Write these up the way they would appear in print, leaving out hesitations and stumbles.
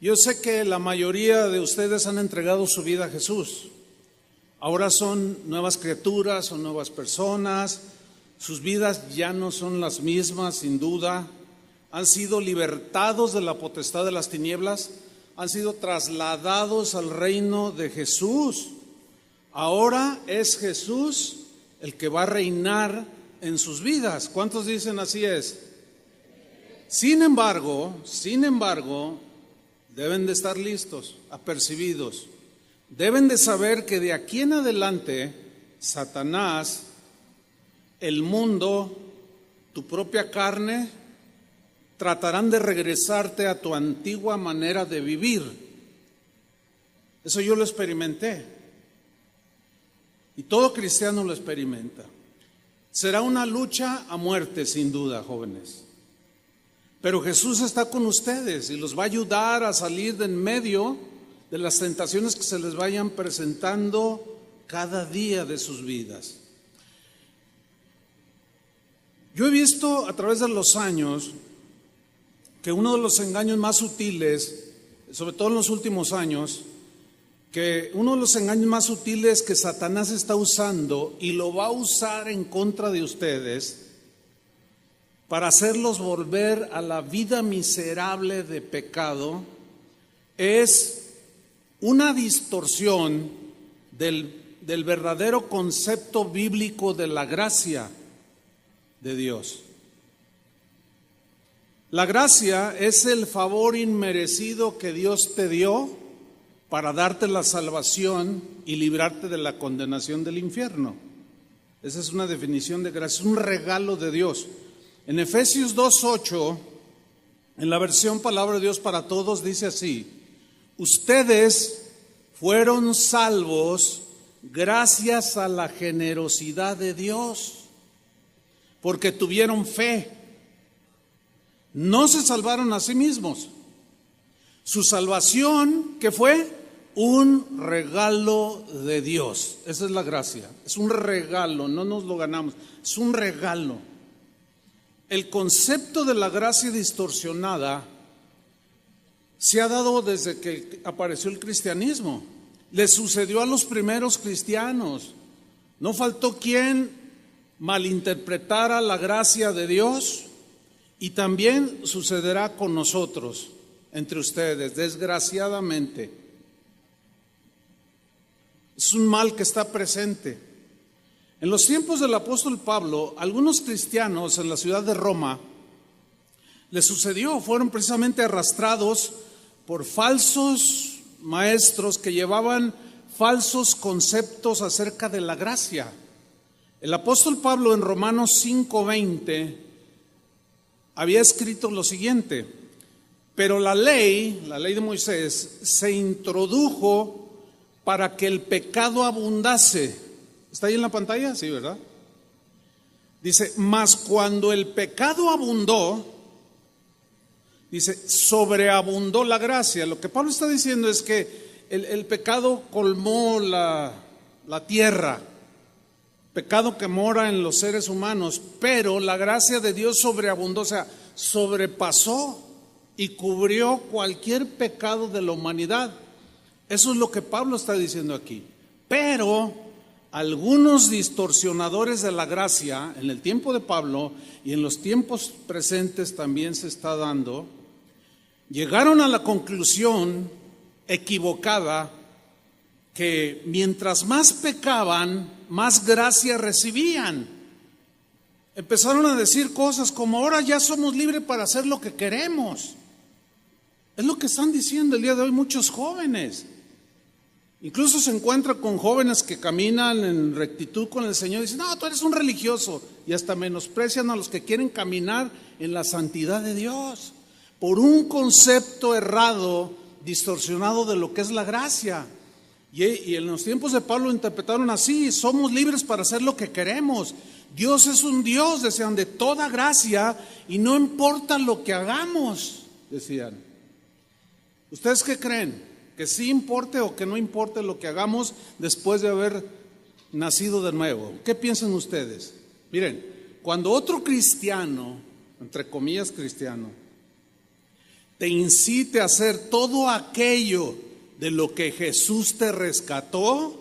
Yo sé que la mayoría de ustedes han entregado su vida a Jesús. Ahora son nuevas criaturas, son nuevas personas. Sus vidas ya no son las mismas, sin duda. Han sido libertados de la potestad de las tinieblas. Han sido trasladados al reino de Jesús. Ahora es Jesús el que va a reinar en sus vidas. ¿Cuántos dicen así es? Sin embargo, deben de estar listos, apercibidos. Deben de saber que de aquí en adelante, Satanás, el mundo, tu propia carne, tratarán de regresarte a tu antigua manera de vivir. Eso yo lo experimenté. Y todo cristiano lo experimenta. Será una lucha a muerte, sin duda, jóvenes. Pero Jesús está con ustedes y los va a ayudar a salir de en medio de las tentaciones que se les vayan presentando cada día de sus vidas. Yo he visto a través de los años que uno de los engaños más sutiles, sobre todo en los últimos años, que uno de los engaños más sutiles que Satanás está usando y lo va a usar en contra de ustedes para hacerlos volver a la vida miserable de pecado, es una distorsión del verdadero concepto bíblico de la gracia de Dios. La gracia es el favor inmerecido que Dios te dio para darte la salvación y librarte de la condenación del infierno. Esa es una definición de gracia, es un regalo de Dios. En Efesios 2:8, en la versión Palabra de Dios para Todos, dice así: ustedes fueron salvos gracias a la generosidad de Dios, porque tuvieron fe. No se salvaron a sí mismos. Su salvación, ¿qué fue? Un regalo de Dios. Esa es la gracia. Es un regalo, no nos lo ganamos. Es un regalo. El concepto de la gracia distorsionada se ha dado desde que apareció el cristianismo. Le sucedió a los primeros cristianos. No faltó quien malinterpretara la gracia de Dios, y también sucederá con nosotros, entre ustedes, desgraciadamente. Es un mal que está presente. En los tiempos del apóstol Pablo, algunos cristianos en la ciudad de Roma les sucedió, fueron precisamente arrastrados por falsos maestros que llevaban falsos conceptos acerca de la gracia. El apóstol Pablo en Romanos 5:20 había escrito lo siguiente: pero la ley de Moisés, se introdujo para que el pecado abundase. ¿Está ahí en la pantalla? Sí, ¿verdad? Dice, mas cuando el pecado abundó, dice, sobreabundó la gracia. Lo que Pablo está diciendo es que el pecado colmó la tierra, pecado que mora en los seres humanos, pero la gracia de Dios sobreabundó, o sea, sobrepasó y cubrió cualquier pecado de la humanidad. Eso es lo que Pablo está diciendo aquí. Pero algunos distorsionadores de la gracia, en el tiempo de Pablo y en los tiempos presentes también se está dando, llegaron a la conclusión equivocada que mientras más pecaban, más gracia recibían. Empezaron a decir cosas como: ahora ya somos libres para hacer lo que queremos. Es lo que están diciendo el día de hoy muchos jóvenes. Incluso se encuentra con jóvenes que caminan en rectitud con el Señor y dicen: no, tú eres un religioso. Y hasta menosprecian a los que quieren caminar en la santidad de Dios por un concepto errado, distorsionado de lo que es la gracia. Y en los tiempos de Pablo interpretaron así: somos libres para hacer lo que queremos. Dios es un Dios, decían, de toda gracia, y no importa lo que hagamos, decían. ¿Ustedes qué creen? ¿Que sí importe o que no importe lo que hagamos después de haber nacido de nuevo? ¿Qué piensan ustedes? Miren, cuando otro cristiano, entre comillas cristiano, te incite a hacer todo aquello de lo que Jesús te rescató,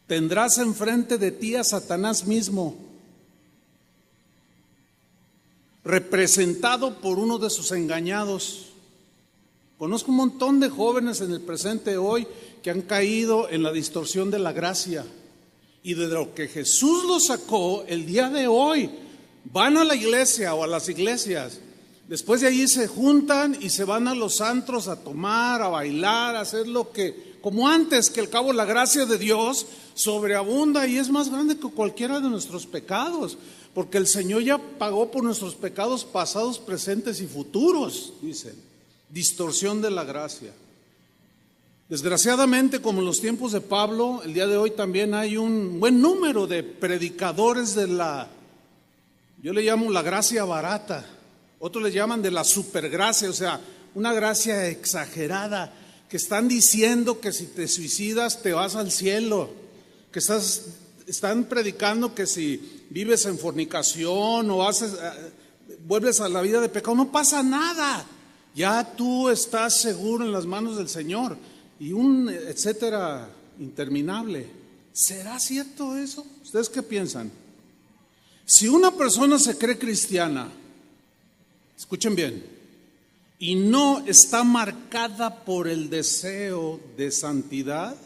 tendrás enfrente de ti a Satanás mismo, representado por uno de sus engañados. Conozco un montón de jóvenes en el presente hoy que han caído en la distorsión de la gracia, y de lo que Jesús los sacó el día de hoy, van a la iglesia o a las iglesias. Después de allí se juntan y se van a los antros a tomar, a bailar, a hacer lo que, como antes, que al cabo la gracia de Dios sobreabunda y es más grande que cualquiera de nuestros pecados, porque el Señor ya pagó por nuestros pecados pasados, presentes y futuros, dicen. Distorsión de la gracia. Desgraciadamente, como en los tiempos de Pablo, el día de hoy también hay un buen número de predicadores de yo le llamo la gracia barata, otros le llaman de la supergracia, o sea, una gracia exagerada, que están diciendo que si te suicidas te vas al cielo, que están predicando que si vives en fornicación o vuelves a la vida de pecado, no pasa nada, ya tú estás seguro en las manos del Señor, y un etcétera interminable. ¿Será cierto eso? ¿Ustedes qué piensan? Si una persona se cree cristiana, escuchen bien, y no está marcada por el deseo de santidad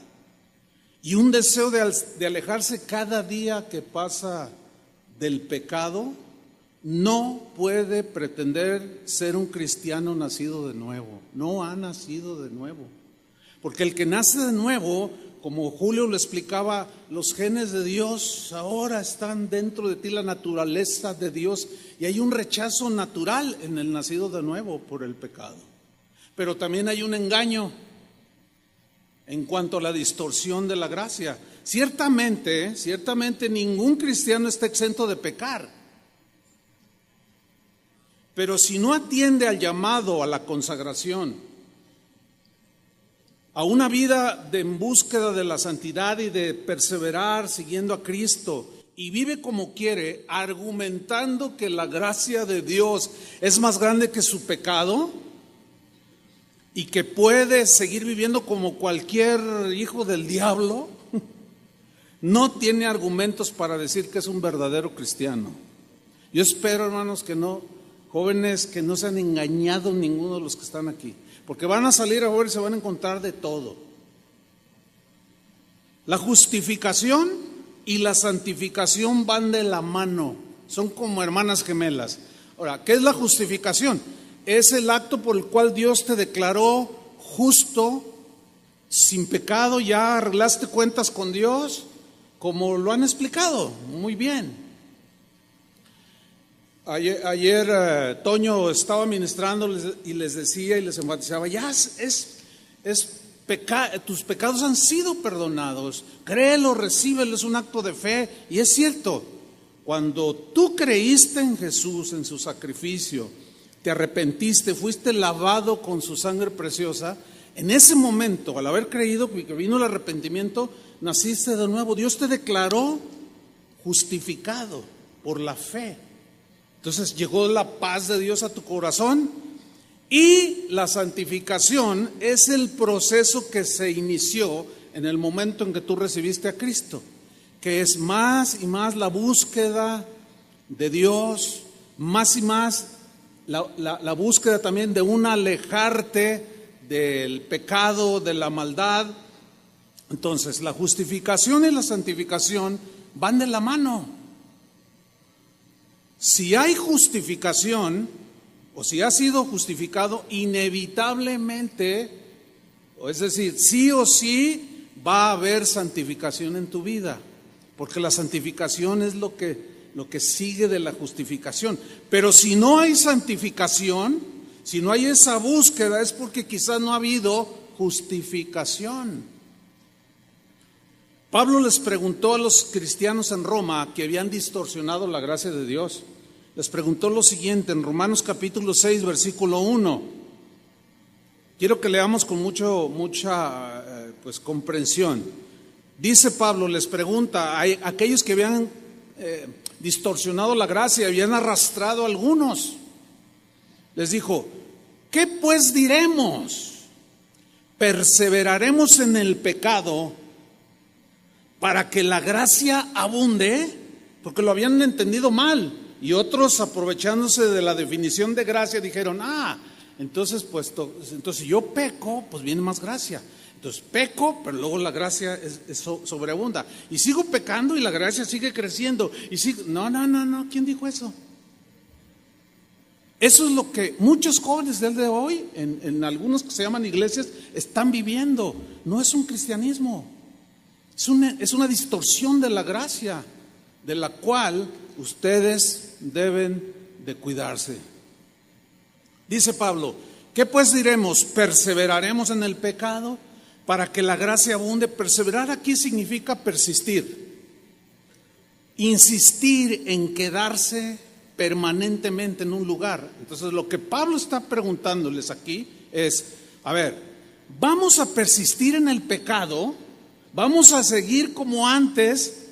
y un deseo de alejarse cada día que pasa del pecado, no puede pretender ser un cristiano nacido de nuevo. No ha nacido de nuevo. Porque el que nace de nuevo, como Julio lo explicaba, los genes de Dios ahora están dentro de ti, la naturaleza de Dios, y hay un rechazo natural en el nacido de nuevo por el pecado. Pero también hay un engaño en cuanto a la distorsión de la gracia. Ciertamente ningún cristiano está exento de pecar. Pero si no atiende al llamado a la consagración, a una vida en búsqueda de la santidad y de perseverar siguiendo a Cristo, y vive como quiere, argumentando que la gracia de Dios es más grande que su pecado y que puede seguir viviendo como cualquier hijo del diablo, no tiene argumentos para decir que es un verdadero cristiano. Yo espero, hermanos, que no, jóvenes, que no se han engañado ninguno de los que están aquí, porque van a salir ahora y se van a encontrar de todo. La justificación y la santificación van de la mano, son como hermanas gemelas. Ahora, ¿qué es la justificación? Es el acto por el cual Dios te declaró justo, sin pecado, ya arreglaste cuentas con Dios, como lo han explicado muy bien. Ayer Toño estaba ministrando y les decía y les enfatizaba, ya tus pecados han sido perdonados, créelo, recíbelo, es un acto de fe. Y es cierto, cuando tú creíste en Jesús, en su sacrificio, te arrepentiste, fuiste lavado con su sangre preciosa, en ese momento, al haber creído que vino el arrepentimiento, naciste de nuevo. Dios te declaró justificado por la fe. Entonces llegó la paz de Dios a tu corazón, y la santificación es el proceso que se inició en el momento en que tú recibiste a Cristo, que es más y más la búsqueda de Dios, más y más la búsqueda también de un alejarte del pecado, de la maldad. Entonces la justificación y la santificación van de la mano. Si hay justificación, o si has sido justificado, inevitablemente, es decir, sí o sí va a haber santificación en tu vida, porque la santificación es lo que sigue de la justificación. Pero si no hay santificación, si no hay esa búsqueda, es porque quizás no ha habido justificación. Pablo les preguntó a los cristianos en Roma que habían distorsionado la gracia de Dios. Les preguntó lo siguiente en Romanos capítulo 6, versículo 1. Quiero que leamos con mucha comprensión. Dice Pablo, les pregunta a aquellos que habían distorsionado la gracia, habían arrastrado a algunos. Les dijo, ¿Qué pues diremos? ¿Perseveraremos en el pecado para que la gracia abunde? Porque lo habían entendido mal. Y otros, aprovechándose de la definición de gracia, dijeron, entonces entonces yo peco, pues viene más gracia. Entonces peco, pero luego la gracia sobreabunda. Y sigo pecando y la gracia sigue creciendo. No, ¿quién dijo eso? Eso es lo que muchos jóvenes del día de hoy, en algunos que se llaman iglesias, están viviendo. No es un cristianismo, es una distorsión de la gracia, de la cual ustedes deben de cuidarse. Dice Pablo, ¿qué pues diremos? ¿Perseveraremos en el pecado para que la gracia abunde? Perseverar aquí significa persistir, insistir en quedarse permanentemente en un lugar. Entonces lo que Pablo está preguntándoles aquí es, ¿vamos a persistir en el pecado? ¿Vamos a seguir como antes?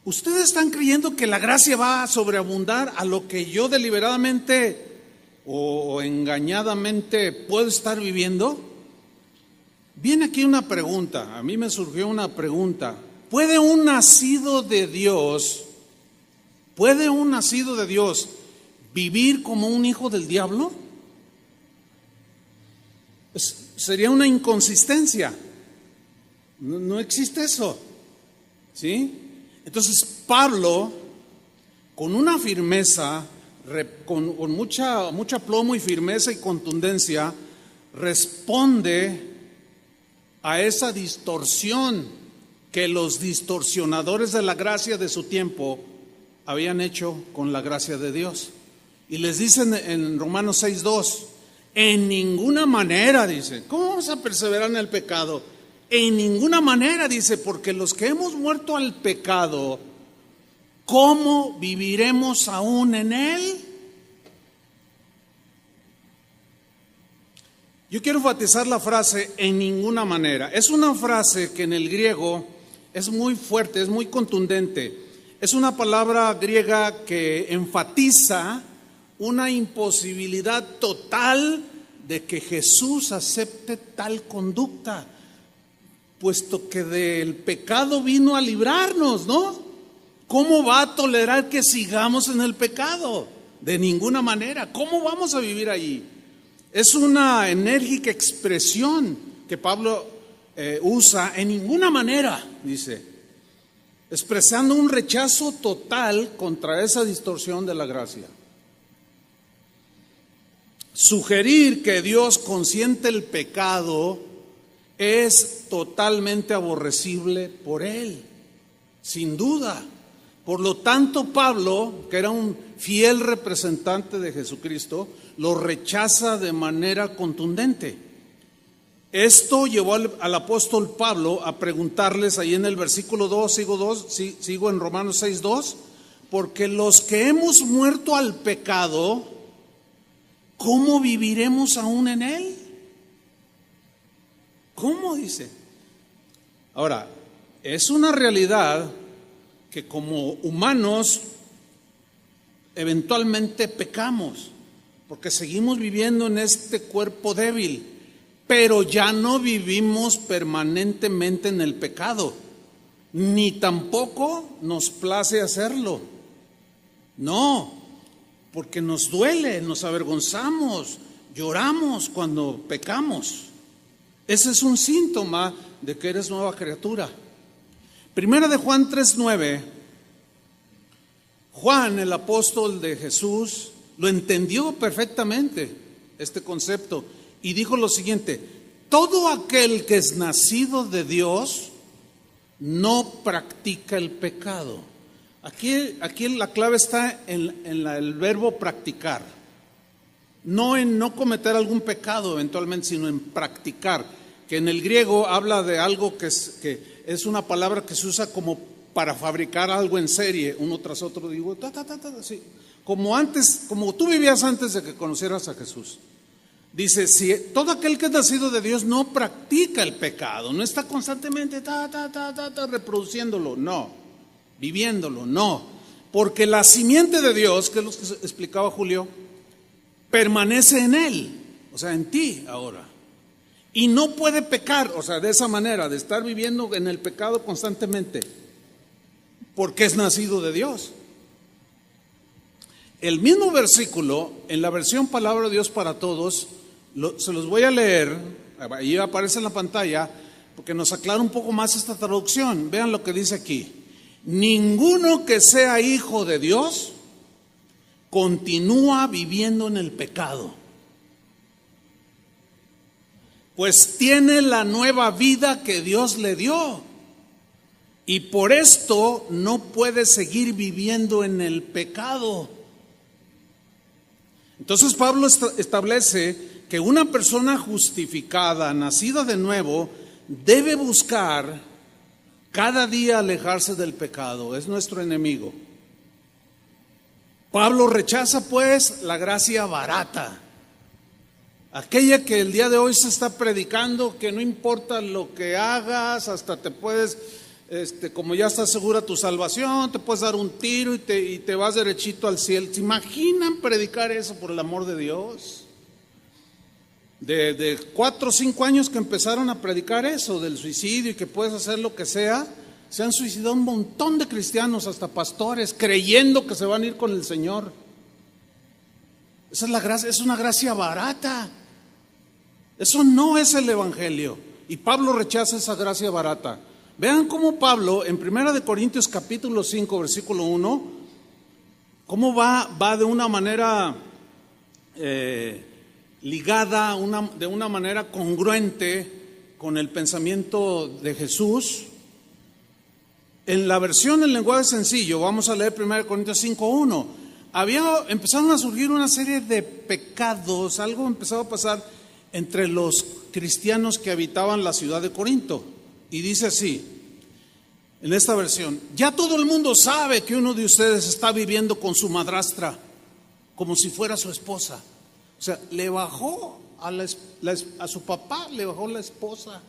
¿Ustedes están creyendo que la gracia va a sobreabundar a lo que yo deliberadamente o engañadamente puedo estar viviendo? Viene aquí una pregunta, a mí me surgió una pregunta. ¿Puede un nacido de Dios vivir como un hijo del diablo? Sería una inconsistencia. No existe eso, ¿sí? Entonces Pablo, con una firmeza, con mucha plomo y firmeza y contundencia, responde a esa distorsión que los distorsionadores de la gracia de su tiempo habían hecho con la gracia de Dios. Y les dicen en Romanos 6:2, en ninguna manera, dice, ¿cómo vamos a perseverar en el pecado? En ninguna manera, dice, porque los que hemos muerto al pecado, ¿cómo viviremos aún en él? Yo quiero enfatizar la frase en ninguna manera. Es una frase que en el griego es muy fuerte, es muy contundente. Es una palabra griega que enfatiza una imposibilidad total de que Jesús acepte tal conducta, puesto que del pecado vino a librarnos, ¿no? ¿Cómo va a tolerar que sigamos en el pecado? De ninguna manera. ¿Cómo vamos a vivir allí? Es una enérgica expresión que Pablo usa, en ninguna manera, dice, expresando un rechazo total contra esa distorsión de la gracia. Sugerir que Dios consiente el pecado es totalmente aborrecible por Él, sin duda. Por lo tanto, Pablo, que era un fiel representante de Jesucristo, lo rechaza de manera contundente. Esto llevó al apóstol Pablo a preguntarles ahí en el versículo 2, sigo en Romanos 6:2, porque los que hemos muerto al pecado, ¿cómo viviremos aún en él? ¿Cómo dice? Ahora, es una realidad que como humanos eventualmente pecamos, porque seguimos viviendo en este cuerpo débil, pero ya no vivimos permanentemente en el pecado, ni tampoco nos place hacerlo. No, porque nos duele, nos avergonzamos, lloramos cuando pecamos. Ese es un síntoma de que eres nueva criatura. Primera de Juan 3:9, Juan, el apóstol de Jesús, lo entendió perfectamente, este concepto, y dijo lo siguiente: todo aquel que es nacido de Dios no practica el pecado. Aquí la clave está en el verbo practicar, no en no cometer algún pecado eventualmente, sino en practicar, que en el griego habla de algo que es una palabra que se usa como para fabricar algo en serie, uno tras otro, digo, así, como tú vivías antes de que conocieras a Jesús. Dice, si todo aquel que es nacido de Dios no practica el pecado, no está constantemente reproduciéndolo, no, viviéndolo, no, porque la simiente de Dios, que es lo que explicaba Julio, permanece en él, o sea, en ti ahora. Y no puede pecar, o sea, de esa manera, de estar viviendo en el pecado constantemente, porque es nacido de Dios. El mismo versículo, en la versión Palabra de Dios para Todos, se los voy a leer, ahí aparece en la pantalla, porque nos aclara un poco más esta traducción. Vean lo que dice aquí. Ninguno que sea hijo de Dios continúa viviendo en el pecado, pues tiene la nueva vida que Dios le dio, y por esto no puede seguir viviendo en el pecado. Entonces Pablo establece que una persona justificada, nacida de nuevo, debe buscar cada día alejarse del pecado. Es nuestro enemigo. Pablo rechaza pues la gracia barata, aquella que el día de hoy se está predicando, que no importa lo que hagas, hasta te puedes, como ya está segura tu salvación, te puedes dar un tiro y te vas derechito al cielo. ¿Se imaginan predicar eso, por el amor de Dios? De 4 o 5 años que empezaron a predicar eso del suicidio y que puedes hacer lo que sea, se han suicidado un montón de cristianos, hasta pastores, creyendo que se van a ir con el Señor. Esa es la gracia, es una gracia barata. Eso no es el evangelio, y Pablo rechaza esa gracia barata. Vean cómo Pablo en 1 Corintios capítulo 5 versículo 1, cómo va de una manera ligada, de una manera congruente con el pensamiento de Jesús. En la versión en lenguaje sencillo, vamos a leer 1 Corintios 5:1. Empezaron a surgir una serie de pecados, algo empezaba a pasar entre los cristianos que habitaban la ciudad de Corinto. Y dice así, en esta versión: ya todo el mundo sabe que uno de ustedes está viviendo con su madrastra, como si fuera su esposa. O sea, le bajó a su papá, le bajó la esposa.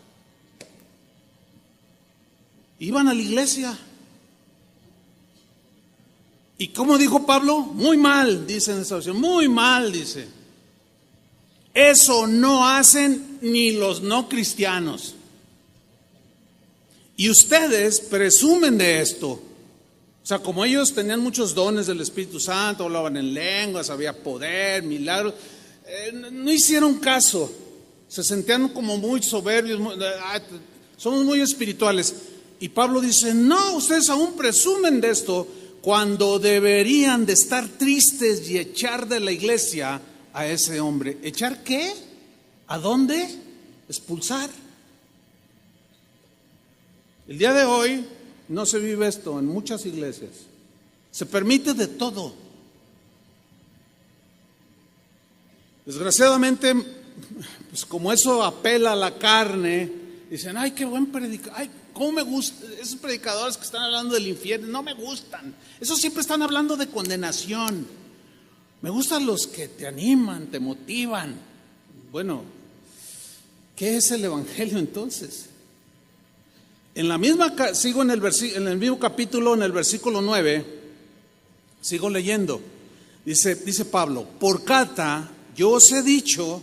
Iban a la iglesia. ¿Y cómo dijo Pablo? Muy mal, dice en esta versión, muy mal, dice. Eso no hacen ni los no cristianos. Y ustedes presumen de esto. O sea, como ellos tenían muchos dones del Espíritu Santo, hablaban en lenguas, había poder, milagros, no hicieron caso. Se sentían como muy soberbios, somos muy espirituales. Y Pablo dice, no, ustedes aún presumen de esto, cuando deberían de estar tristes y echar de la iglesia a ese hombre. ¿Echar qué? ¿A dónde? Expulsar. El día de hoy no se vive esto en muchas iglesias. Se permite de todo. Desgraciadamente, pues como eso apela a la carne, dicen, ay, qué buen predicador, ay, cómo me gusta, esos predicadores que están hablando del infierno, no me gustan. Esos siempre están hablando de condenación. Me gustan los que te animan, te motivan. Bueno, ¿qué es el evangelio entonces? En la misma, sigo en el mismo capítulo, en el versículo 9, sigo leyendo. Dice Pablo, por carta yo os he dicho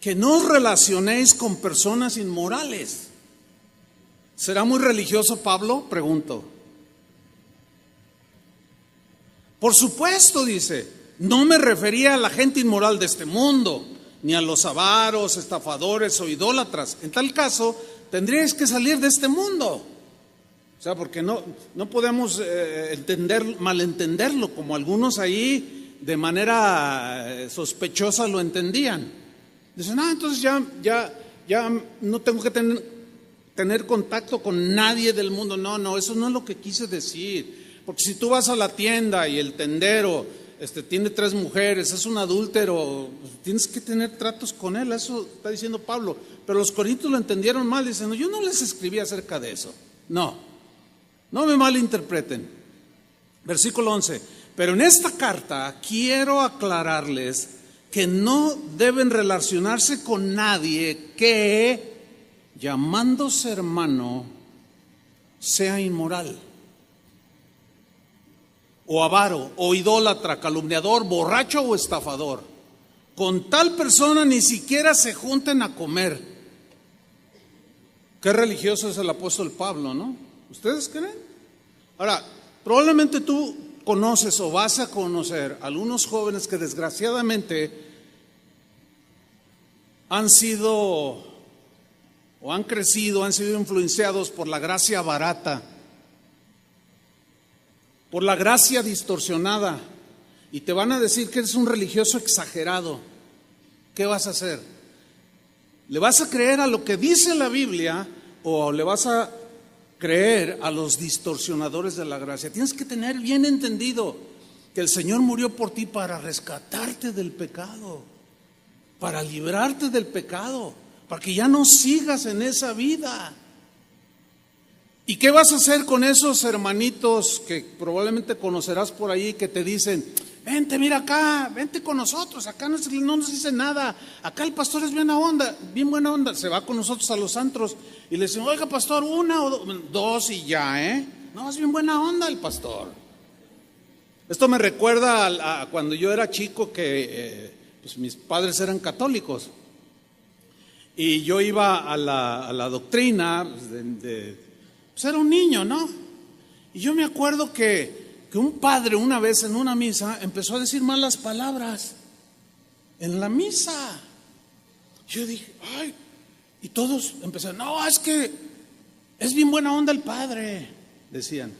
que no os relacionéis con personas inmorales. ¿Será muy religioso Pablo? Pregunto. Por supuesto, dice, no me refería a la gente inmoral de este mundo, ni a los avaros, estafadores o idólatras. En tal caso, tendríais que salir de este mundo. O sea, porque no podemos malentenderlo, como algunos ahí de manera sospechosa lo entendían. Dicen, entonces ya no tengo que tener contacto con nadie del mundo. No, eso no es lo que quise decir. Porque si tú vas a la tienda y el tendero tiene 3 mujeres, es un adúltero, pues tienes que tener tratos con él. Eso está diciendo Pablo. Pero los corintios lo entendieron mal, dicen, yo no les escribí acerca de eso. No me malinterpreten. Versículo 11. Pero en esta carta quiero aclararles que no deben relacionarse con nadie que, llamándose hermano, sea inmoral, o avaro, o idólatra, calumniador, borracho o estafador. con tal persona ni siquiera se junten a comer. Qué religioso es el apóstol Pablo, ¿no? ¿Ustedes creen? Ahora, probablemente tú conoces o vas a conocer algunos jóvenes que desgraciadamente han sido o han crecido, han sido influenciados por la gracia barata, por la gracia distorsionada, y te van a decir que eres un religioso exagerado. ¿Qué vas a hacer? ¿Le vas a creer a lo que dice la Biblia o le vas a creer a los distorsionadores de la gracia? Tienes que tener bien entendido que el Señor murió por ti para rescatarte del pecado, para librarte del pecado, para que ya no sigas en esa vida. ¿Y qué vas a hacer con esos hermanitos que probablemente conocerás por ahí que te dicen: vente, mira acá, vente con nosotros, acá no nos dice nada, acá el pastor es bien buena onda, se va con nosotros a los antros y le dicen: oiga pastor, una o dos y ya, no, es bien buena onda el pastor. Esto me recuerda a cuando yo era chico que pues mis padres eran católicos y yo iba a la doctrina, pues era un niño, ¿no? Y yo me acuerdo que un padre una vez en una misa empezó a decir malas palabras en la misa. Yo dije: ay, y todos empezaron: no, es que es bien buena onda el padre, decían.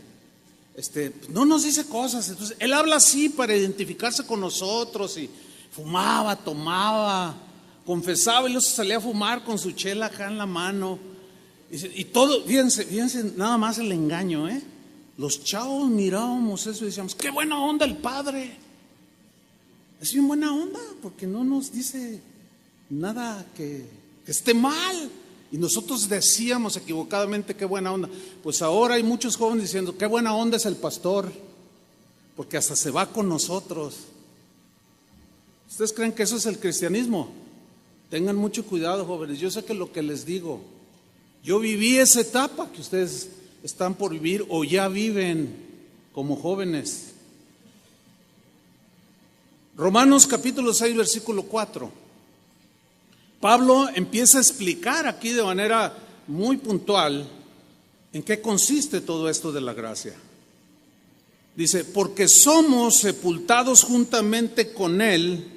No nos dice cosas, entonces él habla así para identificarse con nosotros, y fumaba, tomaba, confesaba y luego se salía a fumar con su chela acá en la mano. Y todo, fíjense nada más el engaño, Los chavos mirábamos eso y decíamos: qué buena onda el padre. Es bien buena onda porque no nos dice nada que esté mal. Y nosotros decíamos equivocadamente: qué buena onda. Pues ahora hay muchos jóvenes diciendo: qué buena onda es el pastor, porque hasta se va con nosotros. ¿Ustedes creen que eso es el cristianismo? Tengan mucho cuidado, jóvenes. Yo sé que lo que les digo, yo viví esa etapa que ustedes están por vivir o ya viven como jóvenes. Romanos capítulo 6, versículo 4. Pablo empieza a explicar aquí de manera muy puntual en qué consiste todo esto de la gracia. Dice: porque somos sepultados juntamente con Él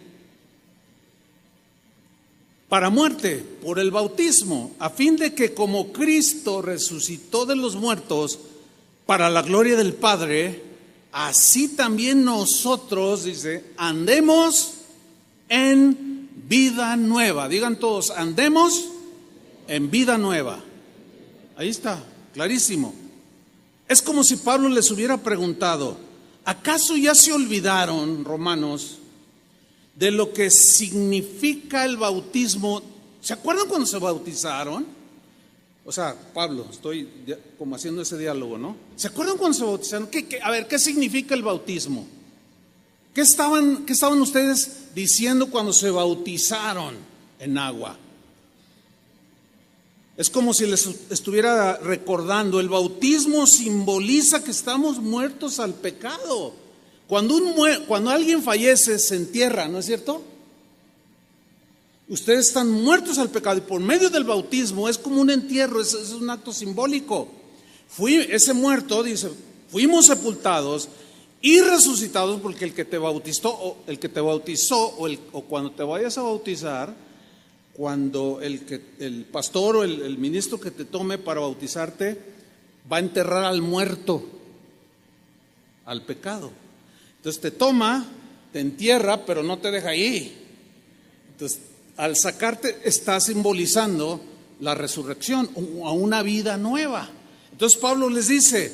para muerte por el bautismo, a fin de que como Cristo resucitó de los muertos para la gloria del Padre, así también nosotros, dice, andemos en vida nueva. Digan todos: andemos en vida nueva. Ahí está, clarísimo. Es como si Pablo les hubiera preguntado: ¿acaso ya se olvidaron, romanos, de lo que significa el bautismo? ¿Se acuerdan cuando se bautizaron? O sea, Pablo, estoy como haciendo ese diálogo, ¿no? ¿Se acuerdan cuando se bautizaron? A ver, ¿qué significa el bautismo? ¿Qué estaban ustedes diciendo cuando se bautizaron en agua? Es como si les estuviera recordando: el bautismo simboliza que estamos muertos al pecado. Cuando alguien fallece, se entierra, ¿no es cierto? Ustedes están muertos al pecado y por medio del bautismo es como un entierro, es un acto simbólico. Ese muerto, dice, fuimos sepultados y resucitados, porque el que te bautizó o cuando te vayas a bautizar, cuando el pastor o el ministro que te tome para bautizarte va a enterrar al muerto, al pecado. Entonces te toma, te entierra, pero no te deja ahí. Entonces, al sacarte, está simbolizando la resurrección, a una vida nueva. Entonces Pablo les dice: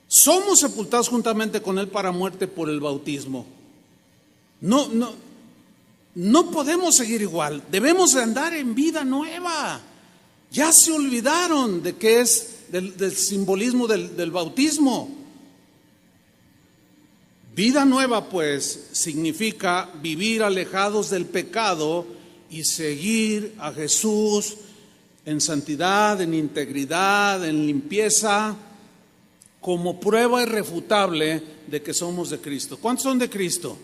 somos sepultados juntamente con Él para muerte por el bautismo. No podemos seguir igual, debemos de andar en vida nueva. Ya se olvidaron de qué es del simbolismo del bautismo. Vida nueva, pues, significa vivir alejados del pecado y seguir a Jesús en santidad, en integridad, en limpieza, como prueba irrefutable de que somos de Cristo. ¿Cuántos son de Cristo?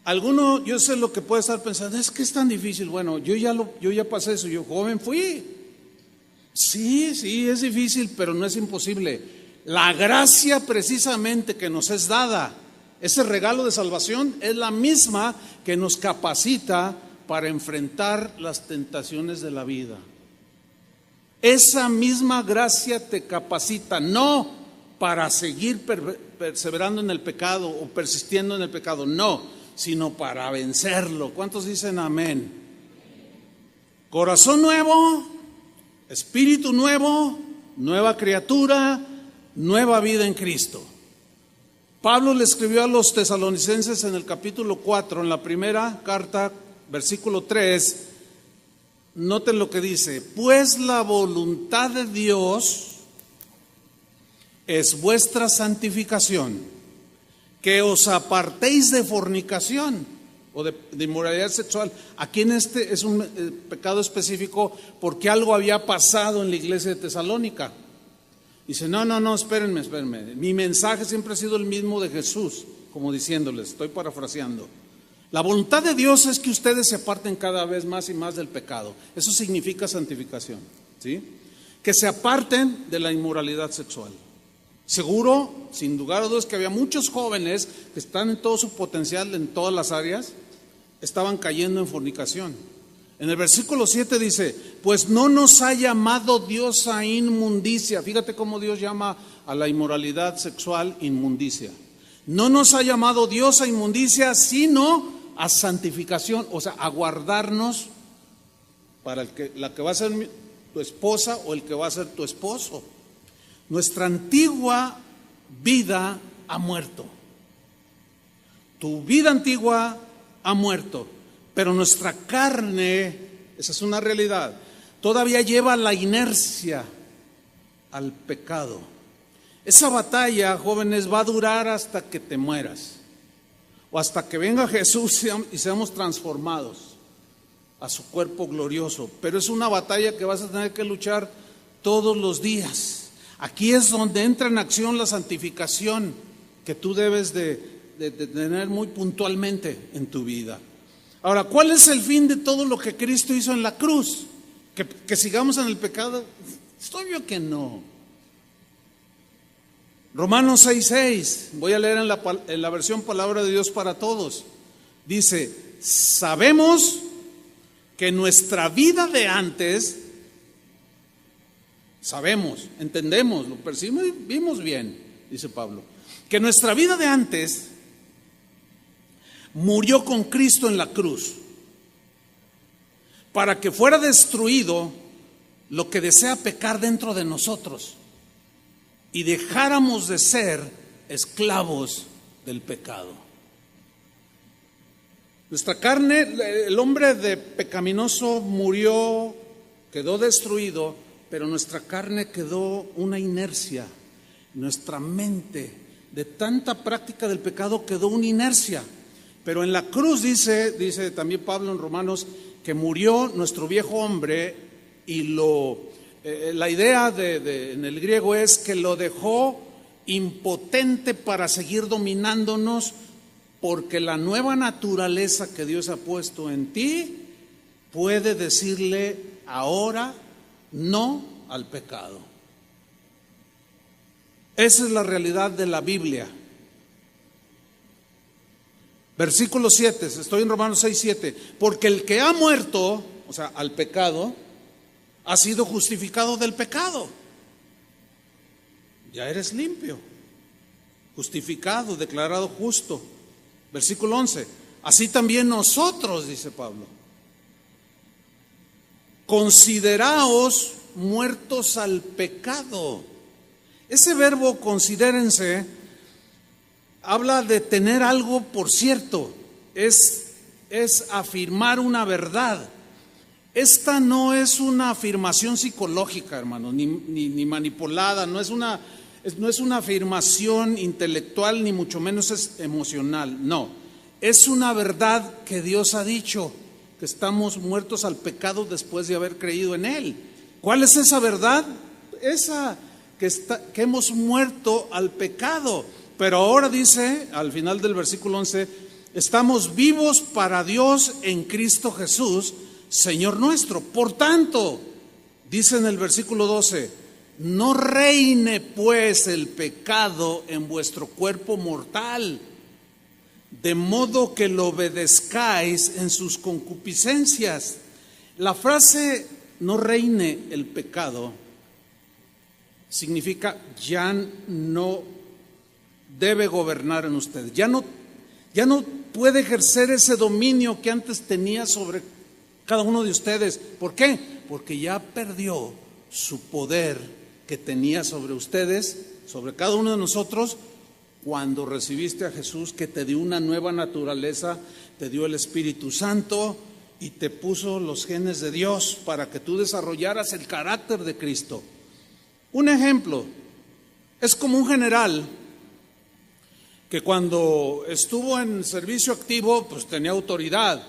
Alguno, yo sé lo que puede estar pensando, es que es tan difícil. Bueno, yo ya pasé eso, yo joven fui. Sí, es difícil, pero no es imposible. La gracia precisamente que nos es dada, ese regalo de salvación, es la misma que nos capacita para enfrentar las tentaciones de la vida. Esa misma gracia te capacita, no para seguir perseverando en el pecado o persistiendo en el pecado, no, sino para vencerlo. ¿Cuántos dicen amén? Corazón nuevo, espíritu nuevo, nueva criatura, nueva vida en Cristo. Pablo le escribió a los tesalonicenses en el capítulo 4, en la primera carta, versículo 3, noten lo que dice: pues la voluntad de Dios es vuestra santificación, que os apartéis de fornicación o de inmoralidad sexual. Aquí en este es un pecado específico porque algo había pasado en la iglesia de Tesalónica. Dice, no, espérenme. Mi mensaje siempre ha sido el mismo de Jesús, como diciéndoles, estoy parafraseando. La voluntad de Dios es que ustedes se aparten cada vez más y más del pecado. Eso significa santificación, ¿sí? Que se aparten de la inmoralidad sexual. Seguro, sin lugar a dudas, que había muchos jóvenes que están en todo su potencial, en todas las áreas, estaban cayendo en fornicación. En el versículo 7 dice, pues no nos ha llamado Dios a inmundicia. Fíjate cómo Dios llama a la inmoralidad sexual inmundicia. No nos ha llamado Dios a inmundicia, sino a santificación, o sea, a guardarnos para la que va a ser tu esposa o el que va a ser tu esposo. Nuestra antigua vida ha muerto. Tu vida antigua ha muerto, pero nuestra carne, esa es una realidad, todavía lleva la inercia al pecado. Esa batalla, jóvenes, va a durar hasta que te mueras o hasta que venga Jesús y seamos transformados a su cuerpo glorioso. Pero es una batalla que vas a tener que luchar todos los días. Aquí es donde entra en acción la santificación que tú debes de tener muy puntualmente en tu vida. Ahora, ¿cuál es el fin de todo lo que Cristo hizo en la cruz? ¿Que sigamos en el pecado? Es obvio que no. Romanos 6:6, voy a leer en la versión Palabra de Dios para Todos. Dice, sabemos que nuestra vida de antes, sabemos, entendemos, lo percibimos bien, dice Pablo, que nuestra vida de antes murió con Cristo en la cruz para que fuera destruido lo que desea pecar dentro de nosotros y dejáramos de ser esclavos del pecado. Nuestra carne, el hombre de pecaminoso murió, quedó destruido, pero nuestra carne quedó una inercia. Nuestra mente, de tanta práctica del pecado, quedó una inercia. Pero en la cruz dice también Pablo en Romanos, que murió nuestro viejo hombre y la idea en el griego es que lo dejó impotente para seguir dominándonos, porque la nueva naturaleza que Dios ha puesto en ti puede decirle ahora no al pecado. Esa es la realidad de la Biblia. Versículo 7, estoy en Romanos 6:7, porque el que ha muerto, o sea, al pecado, ha sido justificado del pecado. Ya eres limpio, justificado, declarado justo. Versículo 11, así también nosotros, dice Pablo, consideraos muertos al pecado. Ese verbo considérense habla de tener algo por cierto, es afirmar una verdad. Esta no es una afirmación psicológica, hermano, ni manipulada, no es una afirmación intelectual, ni mucho menos es emocional, no. Es una verdad que Dios ha dicho, que estamos muertos al pecado después de haber creído en Él. ¿Cuál es esa verdad? Esa que hemos muerto al pecado. Pero ahora dice, al final del versículo 11, Estamos vivos para Dios en Cristo Jesús, Señor nuestro. Por tanto, dice en el versículo 12, no reine pues el pecado en vuestro cuerpo mortal, de modo que lo obedezcáis en sus concupiscencias. La frase no reine el pecado significa ya no debe gobernar en ustedes, ya no puede ejercer ese dominio que antes tenía sobre cada uno de ustedes. ¿Por qué? Porque ya perdió su poder que tenía sobre ustedes, sobre cada uno de nosotros, cuando recibiste a Jesús, que te dio una nueva naturaleza, te dio el Espíritu Santo y te puso los genes de Dios para que tú desarrollaras el carácter de Cristo. Un ejemplo, es como un general que cuando estuvo en servicio activo, pues tenía autoridad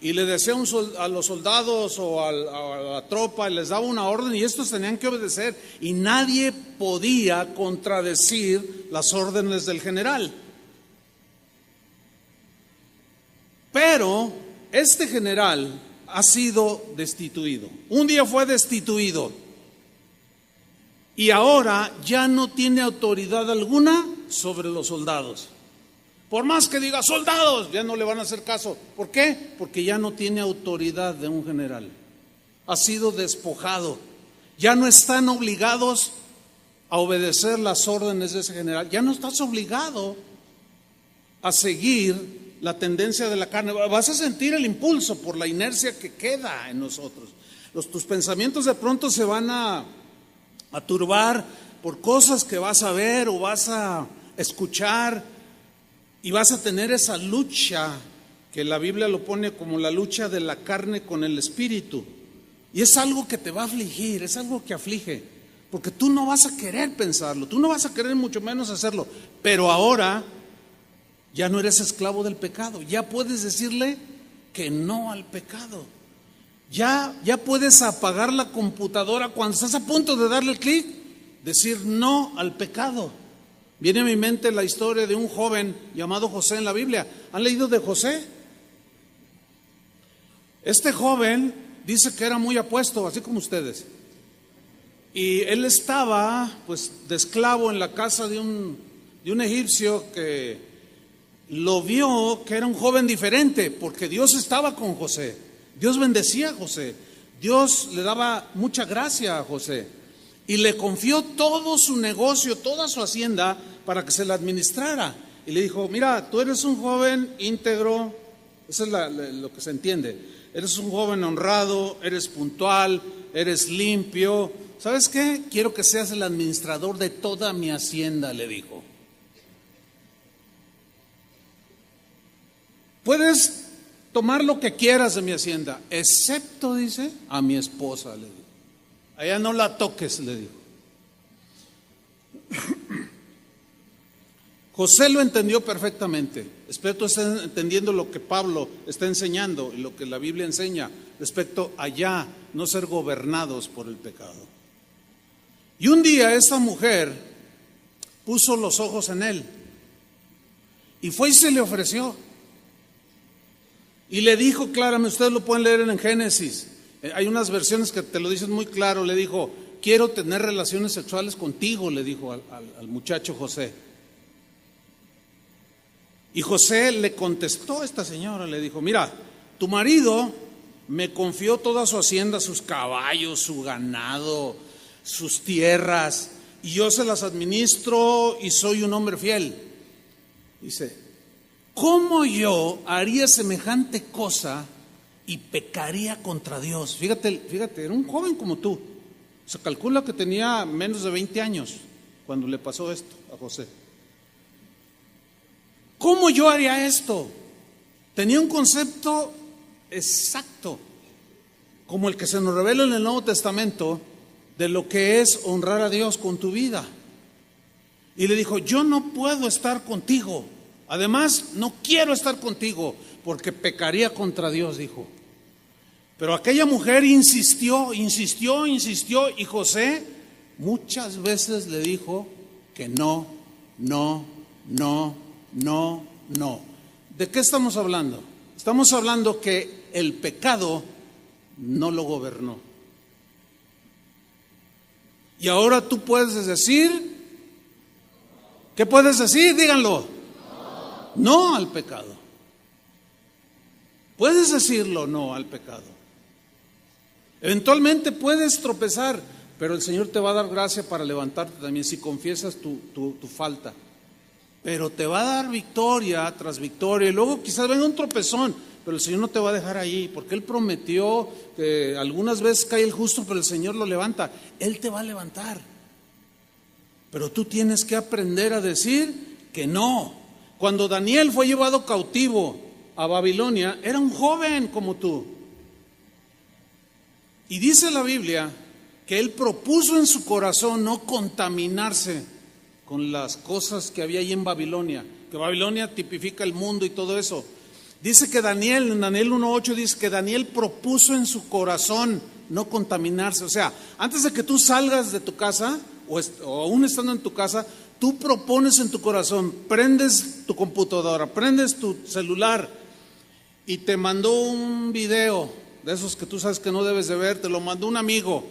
y le decía a los soldados o a la tropa, les daba una orden y estos tenían que obedecer y nadie podía contradecir las órdenes del general. Pero este general ha sido destituido. Un día fue destituido y ahora ya no tiene autoridad alguna sobre los soldados. Por más que diga soldados, ya no le van a hacer caso. ¿Por qué? Porque ya no tiene autoridad de un general. Ha sido despojado. Ya no están obligados a obedecer las órdenes de ese general. Ya no estás obligado a seguir la tendencia de la carne. Vas a sentir el impulso por la inercia que queda en nosotros. Tus pensamientos de pronto se van a turbar por cosas que vas a ver o vas a escuchar. Y vas a tener esa lucha que la Biblia lo pone como la lucha de la carne con el espíritu. Y es algo que te va a afligir, es algo que aflige, porque tú no vas a querer pensarlo, tú no vas a querer mucho menos hacerlo. Pero ahora ya no eres esclavo del pecado, ya puedes decirle que no al pecado. Ya puedes apagar la computadora cuando estás a punto de darle clic, decir no al pecado. Viene a mi mente la historia de un joven llamado José en la Biblia. ¿Han leído de José? Este joven dice que era muy apuesto, así como ustedes. Y él estaba pues de esclavo en la casa de un egipcio que lo vio que era un joven diferente, porque Dios estaba con José. Dios bendecía a José. Dios le daba mucha gracia a José. Y le confió todo su negocio, toda su hacienda para que se la administrara. Y le dijo, mira, tú eres un joven íntegro, eso es lo que se entiende. Eres un joven honrado, eres puntual, eres limpio. ¿Sabes qué? Quiero que seas el administrador de toda mi hacienda, le dijo. Puedes tomar lo que quieras de mi hacienda, excepto, dice, a mi esposa, le dijo. Allá no la toques, le dijo. José lo entendió perfectamente. Espero que estén entendiendo lo que Pablo está enseñando y lo que la Biblia enseña respecto a ya no ser gobernados por el pecado. Y un día esta mujer puso los ojos en él y fue y se le ofreció. Y le dijo claramente, ustedes lo pueden leer en Génesis. Hay unas versiones que te lo dicen muy claro. Le dijo, quiero tener relaciones sexuales contigo, le dijo al muchacho José. Y José le contestó a esta señora, le dijo, mira, tu marido me confió toda su hacienda, sus caballos, su ganado, sus tierras, y yo se las administro y soy un hombre fiel. Dice, ¿cómo yo haría semejante cosa y pecaría contra Dios? Fíjate, era un joven como tú. Se calcula que tenía menos de 20 años cuando le pasó esto a José. ¿Cómo yo haría esto? Tenía un concepto exacto, como el que se nos revela en el Nuevo Testamento, de lo que es honrar a Dios con tu vida. Y le dijo, yo no puedo estar contigo. Además, no quiero estar contigo porque pecaría contra Dios, dijo. Pero aquella mujer insistió y José muchas veces le dijo que no. ¿De qué estamos hablando? Estamos hablando que el pecado no lo gobernó. Y ahora tú puedes decir, ¿qué puedes decir? Díganlo. No al pecado. Puedes decirlo no al pecado. Eventualmente puedes tropezar, pero el Señor te va a dar gracia para levantarte también si confiesas tu falta. Pero te va a dar victoria tras victoria. Y luego quizás venga un tropezón, pero el Señor no te va a dejar ahí, porque Él prometió que algunas veces cae el justo, pero el Señor lo levanta. Él te va a levantar. Pero tú tienes que aprender a decir que no. Cuando Daniel fue llevado cautivo a Babilonia, era un joven como tú. Y dice la Biblia que él propuso en su corazón no contaminarse con las cosas que había ahí en Babilonia, que Babilonia tipifica el mundo y todo eso. Dice que Daniel, en Daniel 1:8 dice que Daniel propuso en su corazón no contaminarse. O sea, antes de que tú salgas de tu casa, o aún estando en tu casa, tú propones en tu corazón, prendes tu computadora, prendes tu celular y te mandó un video de esos que tú sabes que no debes de ver, te lo mandó un amigo.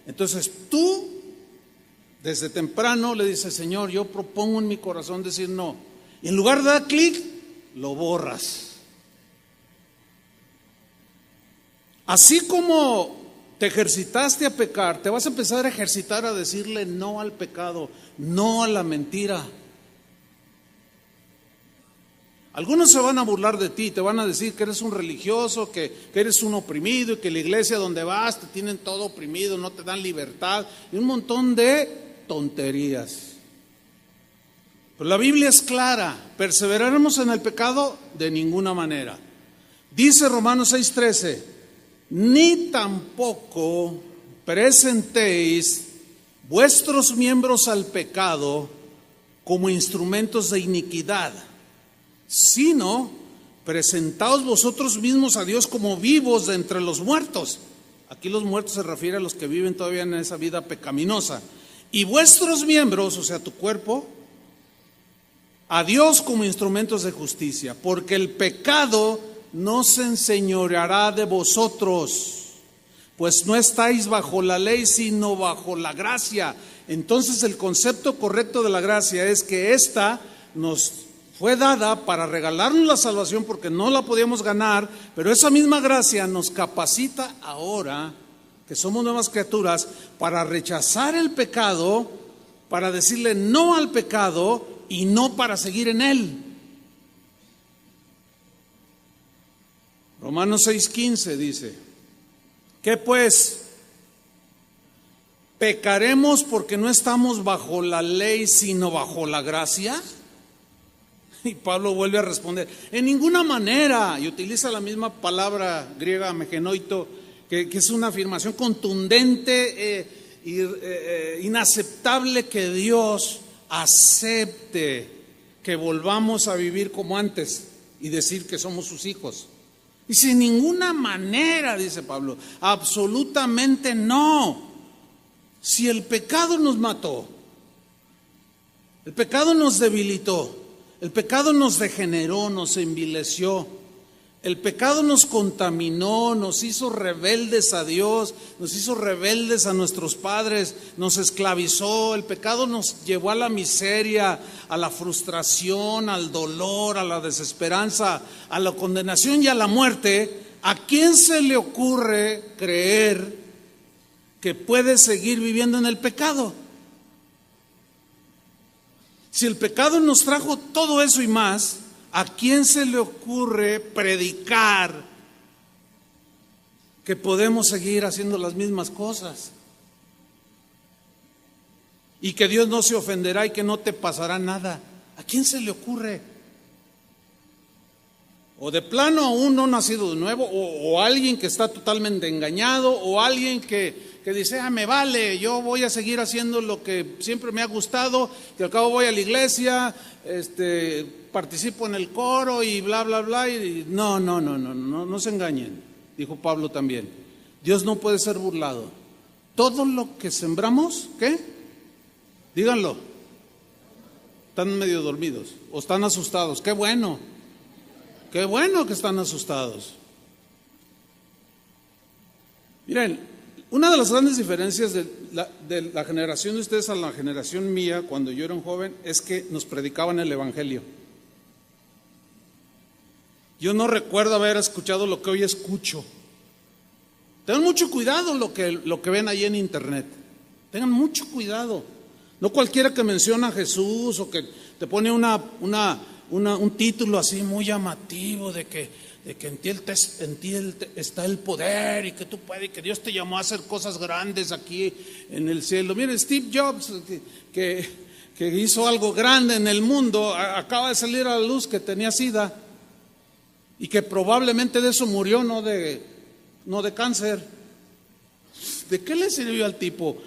Entonces tú, desde temprano, le dices, Señor, yo propongo en mi corazón decir no. Y en lugar de dar clic, lo borras. Así como te ejercitaste a pecar, te vas a empezar a ejercitar a decirle no al pecado, no a la mentira. Algunos se van a burlar de ti, te van a decir que eres un religioso, que eres un oprimido y que la iglesia donde vas te tienen todo oprimido, no te dan libertad y un montón de tonterías. Pero la Biblia es clara, perseveraremos en el pecado de ninguna manera. Dice Romanos 6:13, ni tampoco presentéis vuestros miembros al pecado como instrumentos de iniquidad, sino presentaos vosotros mismos a Dios como vivos de entre los muertos. Aquí los muertos se refiere a los que viven todavía en esa vida pecaminosa. Y vuestros miembros, o sea, tu cuerpo, a Dios como instrumentos de justicia, porque el pecado no se enseñoreará de vosotros, pues no estáis bajo la ley, sino bajo la gracia. Entonces el concepto correcto de la gracia es que esta nos fue dada para regalarnos la salvación porque no la podíamos ganar, pero esa misma gracia nos capacita ahora, que somos nuevas criaturas, para rechazar el pecado, para decirle no al pecado y no para seguir en él. Romanos 6:15 dice, ¿qué pues? ¿Pecaremos porque no estamos bajo la ley sino bajo la gracia? Y Pablo vuelve a responder, en ninguna manera, y utiliza la misma palabra griega megenoito, que es una afirmación contundente, inaceptable que Dios acepte que volvamos a vivir como antes y decir que somos sus hijos. Y sin ninguna manera, dice Pablo, absolutamente no. Si el pecado nos mató, el pecado nos debilitó, el pecado nos degeneró, nos envileció, el pecado nos contaminó, nos hizo rebeldes a Dios, nos hizo rebeldes a nuestros padres, nos esclavizó, el pecado nos llevó a la miseria, a la frustración, al dolor, a la desesperanza, a la condenación y a la muerte. ¿A quién se le ocurre creer que puede seguir viviendo en el pecado? Si el pecado nos trajo todo eso y más, ¿a quién se le ocurre predicar que podemos seguir haciendo las mismas cosas? Y que Dios no se ofenderá y que no te pasará nada. ¿A quién se le ocurre? O de plano aún no nacido de nuevo, o alguien que está totalmente engañado, o alguien que dice, me vale, yo voy a seguir haciendo lo que siempre me ha gustado, que al cabo voy a la iglesia, participo en el coro y bla, bla, bla. Y no se engañen, dijo Pablo también. Dios no puede ser burlado. Todo lo que sembramos, ¿qué? Díganlo. Están medio dormidos o están asustados. Qué bueno. Qué bueno que están asustados. Miren, una de las grandes diferencias de la generación de ustedes a la generación mía, cuando yo era un joven, es que nos predicaban el Evangelio. Yo no recuerdo haber escuchado lo que hoy escucho. Tengan mucho cuidado lo que ven ahí en internet. Tengan mucho cuidado. No cualquiera que menciona a Jesús o que te pone un título así muy llamativo de que en ti está el poder y que tú puedes, y que Dios te llamó a hacer cosas grandes aquí en el cielo. Miren, Steve Jobs, que hizo algo grande en el mundo, acaba de salir a la luz que tenía SIDA y que probablemente de eso murió, no de cáncer. ¿De qué le sirvió al tipo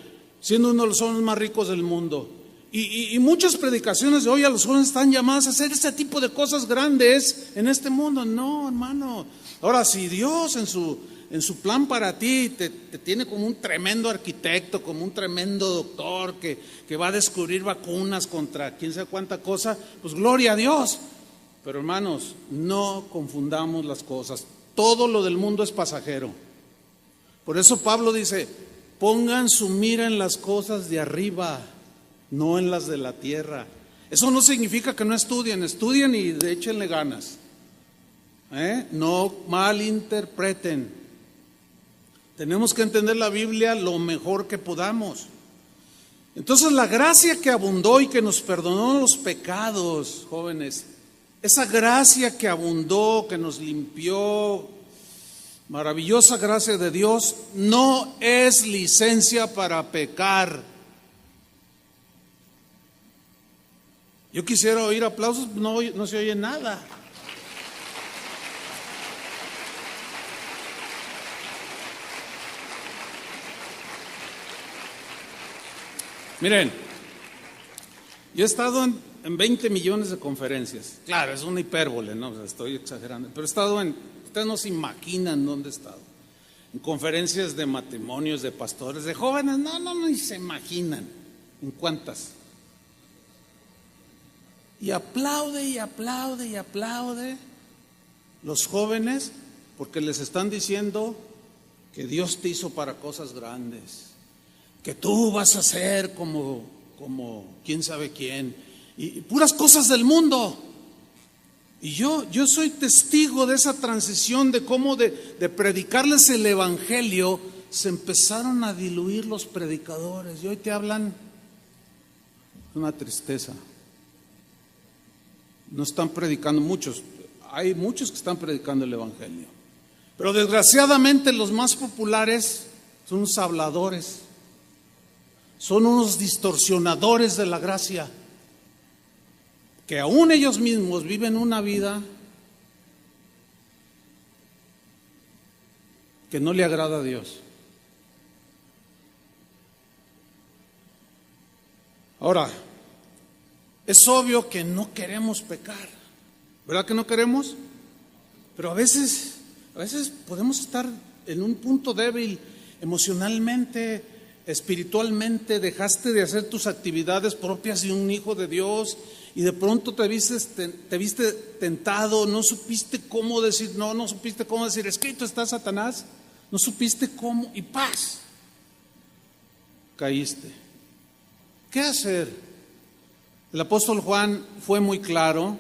siendo uno de los hombres más ricos del mundo? Y muchas predicaciones de hoy a los jóvenes están llamadas a hacer ese tipo de cosas grandes en este mundo. No, hermano. Ahora, si Dios en su plan para ti te tiene como un tremendo arquitecto, como un tremendo doctor que va a descubrir vacunas contra quién sabe cuánta cosa, pues gloria a Dios. Pero hermanos, no confundamos las cosas. Todo lo del mundo es pasajero. Por eso Pablo dice, pongan su mira en las cosas de arriba, no en las de la tierra. Eso no significa que no estudien y échenle ganas. No malinterpreten. Tenemos que entender la Biblia lo mejor que podamos. Entonces la gracia que abundó y que nos perdonó los pecados, jóvenes, esa gracia que abundó, que nos limpió, maravillosa gracia de Dios, no es licencia para pecar. Yo quisiera oír aplausos, no se oye nada. Miren, yo he estado en 20 millones de conferencias. Claro, es una hipérbole, ¿no? O sea, estoy exagerando. Pero he estado ustedes no se imaginan dónde he estado. En conferencias de matrimonios, de pastores, de jóvenes, ni se imaginan en cuántas. Y aplaude los jóvenes porque les están diciendo que Dios te hizo para cosas grandes, que tú vas a ser como quién sabe quién, y puras cosas del mundo. Y yo soy testigo de esa transición, de cómo de predicarles el Evangelio se empezaron a diluir los predicadores, y hoy te hablan una tristeza. No están predicando muchos, hay muchos que están predicando el Evangelio, pero desgraciadamente los más populares son unos habladores, son unos distorsionadores de la gracia, que aún ellos mismos viven una vida que no le agrada a Dios. Ahora, es obvio que no queremos pecar, ¿verdad que no queremos? Pero a veces podemos estar en un punto débil emocionalmente, espiritualmente. Dejaste de hacer tus actividades propias de un hijo de Dios y de pronto te viste tentado, no supiste cómo decir no supiste cómo decir escrito está Satanás, no supiste cómo y ¡paz! Caíste. ¿Qué hacer? El apóstol Juan fue muy claro,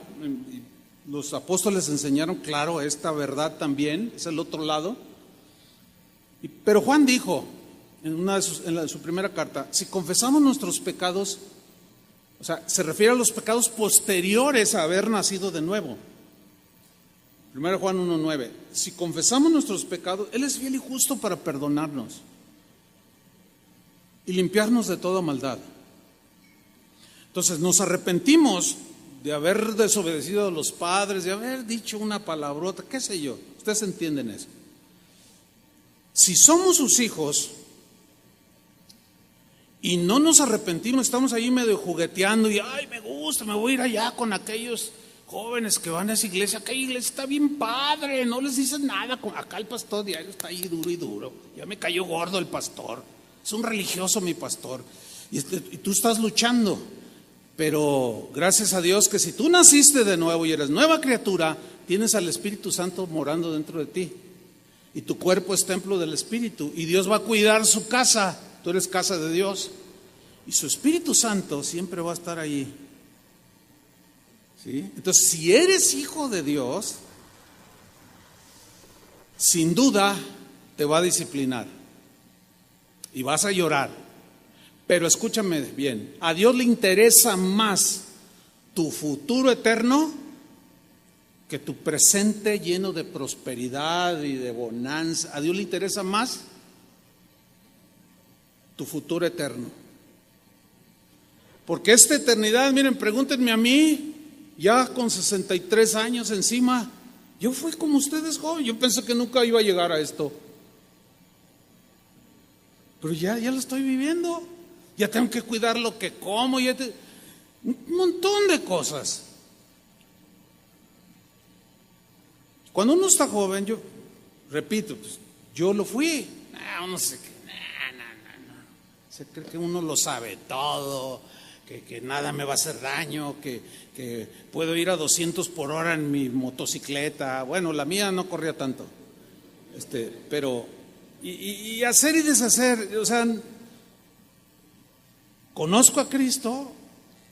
los apóstoles enseñaron claro esta verdad también, es el otro lado. Pero Juan dijo en su primera carta, si confesamos nuestros pecados, o sea, se refiere a los pecados posteriores a haber nacido de nuevo. 1 Juan 1:9, si confesamos nuestros pecados, Él es fiel y justo para perdonarnos y limpiarnos de toda maldad. Entonces nos arrepentimos de haber desobedecido a los padres, de haber dicho una palabrota, qué sé yo, ustedes entienden eso. Si somos sus hijos y no nos arrepentimos, estamos ahí medio jugueteando y ay, me gusta, me voy a ir allá con aquellos jóvenes que van a esa iglesia, aquella iglesia está bien padre, no les dices nada, acá el pastor diario está ahí duro y duro, ya me cayó gordo el pastor, es un religioso mi pastor, y tú estás luchando. Pero gracias a Dios que si tú naciste de nuevo y eres nueva criatura, tienes al Espíritu Santo morando dentro de ti. Y tu cuerpo es templo del Espíritu. Y Dios va a cuidar su casa. Tú eres casa de Dios. Y su Espíritu Santo siempre va a estar allí. ¿Sí? Entonces, si eres hijo de Dios, sin duda te va a disciplinar. Y vas a llorar. Pero escúchame bien, a Dios le interesa más tu futuro eterno que tu presente lleno de prosperidad y de bonanza. A Dios le interesa más tu futuro eterno. Porque esta eternidad, miren, pregúntenme a mí, ya con 63 años encima, yo fui como ustedes joven, yo pensé que nunca iba a llegar a esto. Pero ya lo estoy viviendo. Ya tengo que cuidar lo que como, un montón de cosas. Cuando uno está joven, yo repito, pues, yo lo fui. Uno se cree que uno lo sabe todo, que nada me va a hacer daño, que puedo ir a 200 por hora en mi motocicleta. Bueno, la mía no corría tanto, pero y hacer y deshacer, o sea. Conozco a Cristo,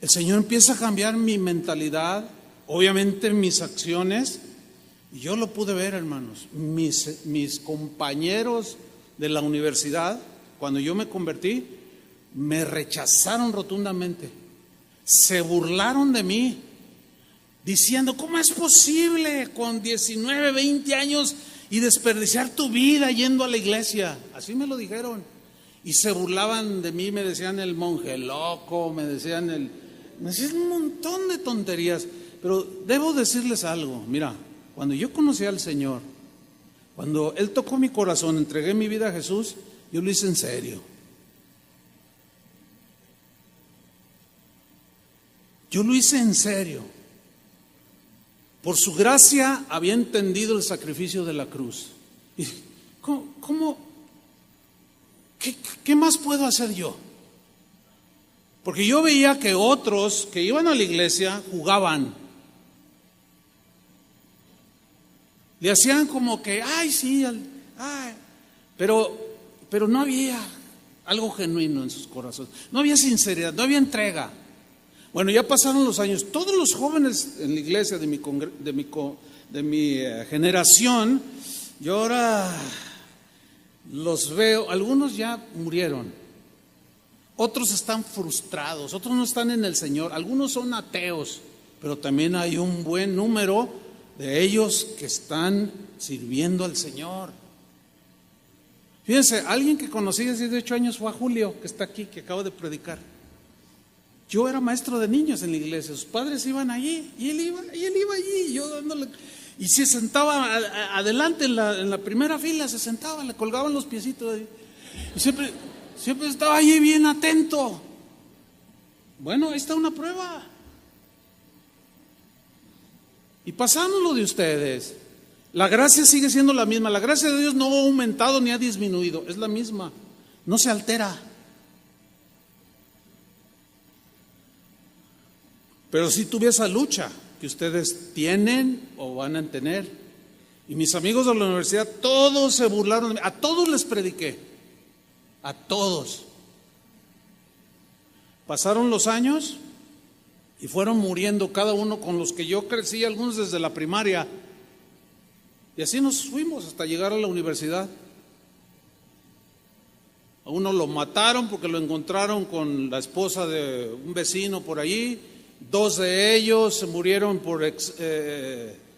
el Señor empieza a cambiar mi mentalidad, obviamente mis acciones, y yo lo pude ver, hermanos. Mis compañeros de la universidad, cuando yo me convertí, me rechazaron rotundamente, se burlaron de mí, diciendo, ¿cómo es posible con 19, 20 años y desperdiciar tu vida yendo a la iglesia? Así me lo dijeron. Y se burlaban de mí, me decían el monje loco, me decían un montón de tonterías. Pero debo decirles algo, mira, cuando yo conocí al Señor, cuando Él tocó mi corazón, entregué mi vida a Jesús, yo lo hice en serio. Yo lo hice en serio. Por su gracia había entendido el sacrificio de la cruz. ¿Y cómo? ¿Qué más puedo hacer yo? Porque yo veía que otros que iban a la iglesia jugaban. Le hacían como que, ay, sí, pero no había algo genuino en sus corazones. No había sinceridad, no había entrega. Bueno, ya pasaron los años. Todos los jóvenes en la iglesia de mi generación, yo ahora los veo, algunos ya murieron, otros están frustrados, otros no están en el Señor, algunos son ateos, pero también hay un buen número de ellos que están sirviendo al Señor. Fíjense, alguien que conocí hace 18 años fue a Julio, que está aquí, que acabo de predicar. Yo era maestro de niños en la iglesia, sus padres iban allí y él iba allí, y yo dándole. Y se sentaba adelante en la primera fila, se sentaba, le colgaban los piecitos. Y siempre estaba allí bien atento. Bueno, ahí está una prueba. Y pasamos lo de ustedes. La gracia sigue siendo la misma. La gracia de Dios no ha aumentado ni ha disminuido. Es la misma. No se altera. Pero sí tuve esa lucha que ustedes tienen o van a tener. Y mis amigos de la universidad, todos se burlaron de mí. A todos les prediqué. A todos. Pasaron los años y fueron muriendo cada uno con los que yo crecí, algunos desde la primaria. Y así nos fuimos hasta llegar a la universidad. A uno lo mataron porque lo encontraron con la esposa de un vecino por allí. 2 de ellos se murieron por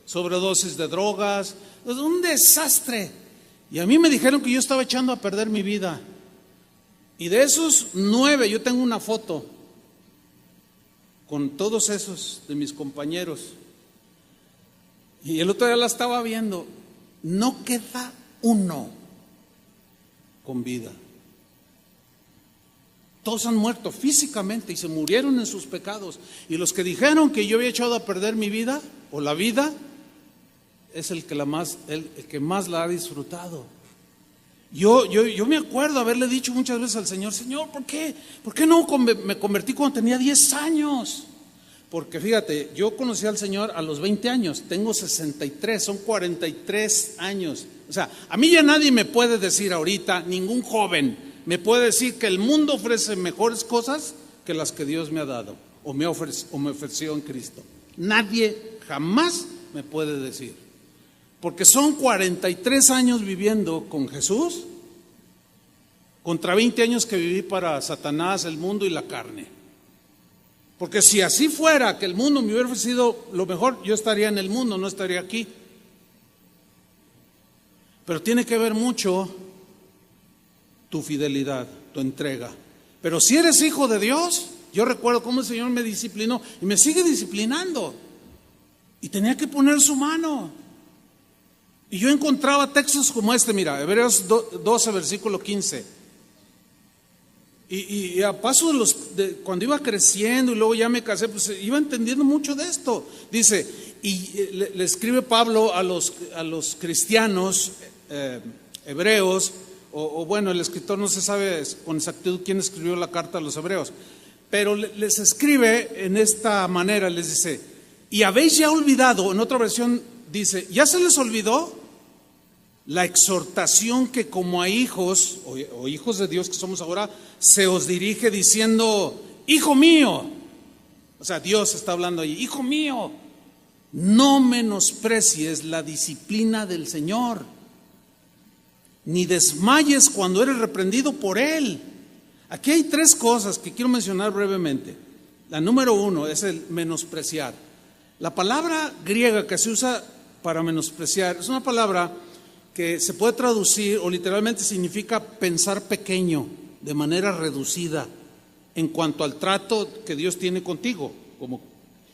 sobredosis de drogas. Es un desastre. Y a mí me dijeron que yo estaba echando a perder mi vida. Y de esos 9, yo tengo una foto con todos esos de mis compañeros. Y el otro día la estaba viendo. No queda uno con vida. Todos han muerto físicamente y se murieron en sus pecados. Y los que dijeron que yo había echado a perder mi vida o la vida, es el que más la ha disfrutado. Yo me acuerdo haberle dicho muchas veces al Señor: Señor, ¿por qué no me convertí cuando tenía 10 años? Porque fíjate, yo conocí al Señor a los 20 años, tengo 63, son 43 años. O sea, a mí ya nadie me puede decir ahorita, ningún joven me puede decir que el mundo ofrece mejores cosas que las que Dios me ha dado o me ofreció en Cristo. Nadie jamás me puede decir. Porque son 43 años viviendo con Jesús contra 20 años que viví para Satanás, el mundo y la carne. Porque si así fuera, que el mundo me hubiera ofrecido lo mejor, yo estaría en el mundo, no estaría aquí. Pero tiene que ver mucho tu fidelidad, tu entrega. Pero si eres hijo de Dios, yo recuerdo cómo el Señor me disciplinó y me sigue disciplinando. Y tenía que poner su mano. Y yo encontraba textos como este, mira, Hebreos 12, versículo 15. Y a paso cuando iba creciendo y luego ya me casé, pues iba entendiendo mucho de esto. Dice, y le escribe Pablo a los cristianos hebreos, o bueno, el escritor no se sabe con exactitud quién escribió la carta a los hebreos, pero les escribe en esta manera, les dice: y habéis ya olvidado, en otra versión dice, ¿ya se les olvidó la exhortación que como a hijos o hijos de Dios que somos ahora se os dirige diciendo: hijo mío? O sea, Dios está hablando ahí: hijo mío, no menosprecies la disciplina del Señor, ni desmayes cuando eres reprendido por Él. Aquí hay 3 cosas que quiero mencionar brevemente. La número 1 es el menospreciar. La palabra griega que se usa para menospreciar es una palabra que se puede traducir o literalmente significa pensar pequeño, de manera reducida, en cuanto al trato que Dios tiene contigo como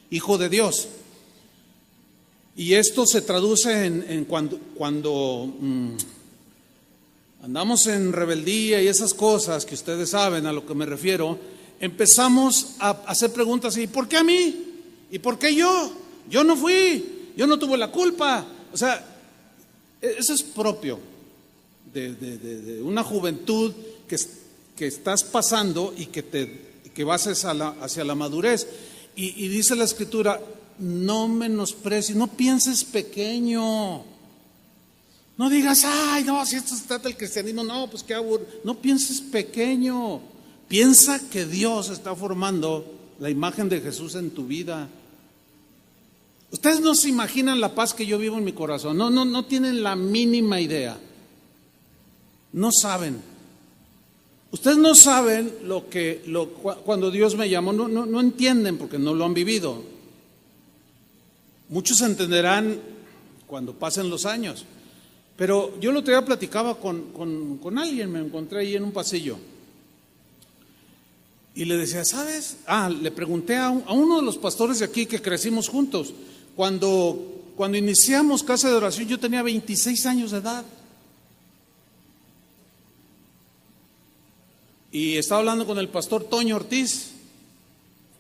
hijo de Dios. Y esto se traduce en cuando andamos en rebeldía y esas cosas que ustedes saben a lo que me refiero, empezamos a hacer preguntas: ¿y por qué a mí? ¿Y por qué yo? Yo no fui, yo no tuve la culpa. O sea, eso es propio de una juventud que estás pasando y que vas hacia la madurez. Y dice la Escritura: no menosprecies, no pienses pequeño. No digas: ay, no, si esto se trata del cristianismo, no, pues qué aburrido. No pienses pequeño. Piensa que Dios está formando la imagen de Jesús en tu vida. Ustedes no se imaginan la paz que yo vivo en mi corazón. No tienen la mínima idea. No saben. Ustedes no saben cuando Dios me llamó, no entienden porque no lo han vivido. Muchos entenderán cuando pasen los años. Pero yo el otro día platicaba con alguien, me encontré ahí en un pasillo. Y le decía: ¿sabes? Le pregunté a uno de los pastores de aquí que crecimos juntos. Cuando iniciamos Casa de Oración, yo tenía 26 años de edad. Y estaba hablando con el pastor Toño Ortiz,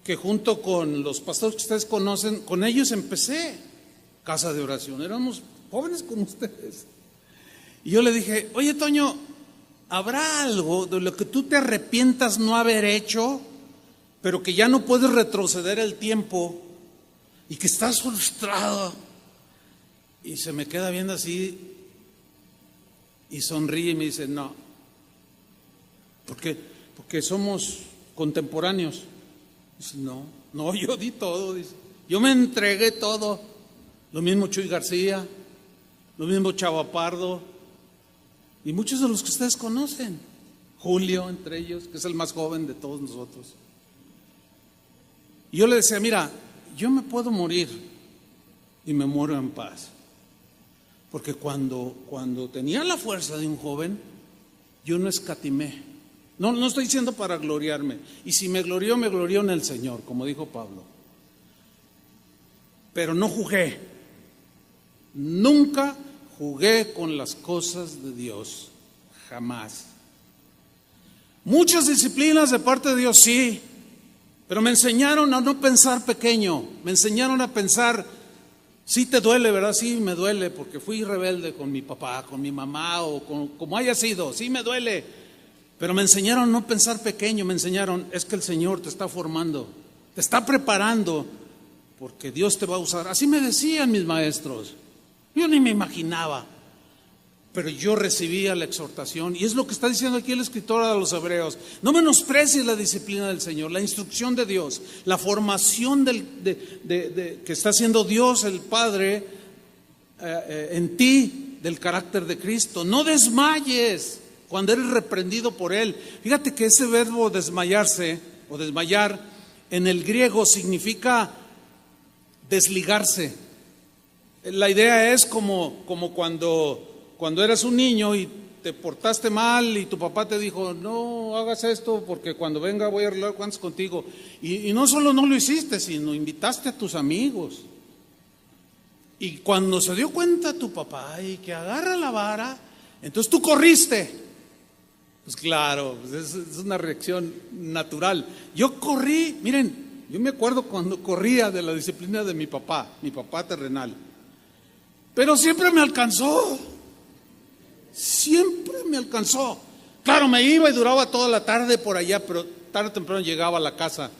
que junto con los pastores que ustedes conocen, con ellos empecé Casa de Oración. Éramos jóvenes como ustedes. Y yo le dije: oye, Toño, ¿habrá algo de lo que tú te arrepientas no haber hecho, pero que ya no puedes retroceder el tiempo y que estás frustrado? Y se me queda viendo así y sonríe y me dice: no. ¿Por qué? Porque somos contemporáneos. Dice: no, yo di todo, dice. Yo me entregué todo. Lo mismo Chuy García, lo mismo Chava Pardo, y muchos de los que ustedes conocen. Julio, entre ellos, que es el más joven de todos nosotros. Y yo le decía: mira, yo me puedo morir y me muero en paz. Porque cuando tenía la fuerza de un joven, yo no escatimé. No estoy diciendo para gloriarme. Y si me glorió en el Señor, como dijo Pablo. Pero no jugué. Nunca jugué con las cosas de Dios. Jamás. Muchas disciplinas de parte de Dios, sí. Pero me enseñaron a no pensar pequeño. Me enseñaron a pensar Sí te duele, ¿verdad? Sí me duele porque fui rebelde con mi papá, con mi mamá o como haya sido. Sí me duele. Pero me enseñaron a no pensar pequeño, me enseñaron, es que el Señor te está formando, te está preparando porque Dios te va a usar. Así me decían mis maestros. Yo ni me imaginaba. Pero yo recibía la exhortación, y es lo que está diciendo aquí el escritor a los Hebreos. No menosprecies la disciplina del Señor, la instrucción de Dios, la formación que está haciendo Dios el Padre en ti, del carácter de Cristo. No desmayes cuando eres reprendido por Él. Fíjate que ese verbo desmayarse o desmayar en el griego significa desligarse. La idea es como cuando eras un niño y te portaste mal y tu papá te dijo, no hagas esto porque cuando venga voy a arreglar cuentas contigo. Y no solo no lo hiciste, sino invitaste a tus amigos. Y cuando se dio cuenta tu papá y que agarra la vara, entonces tú corriste. Pues claro, es una reacción natural. Yo corrí, miren, yo me acuerdo cuando corría de la disciplina de mi papá terrenal. Pero siempre me alcanzó. Siempre me alcanzó. Claro, me iba y duraba toda la tarde por allá, pero tarde o temprano llegaba a la casa.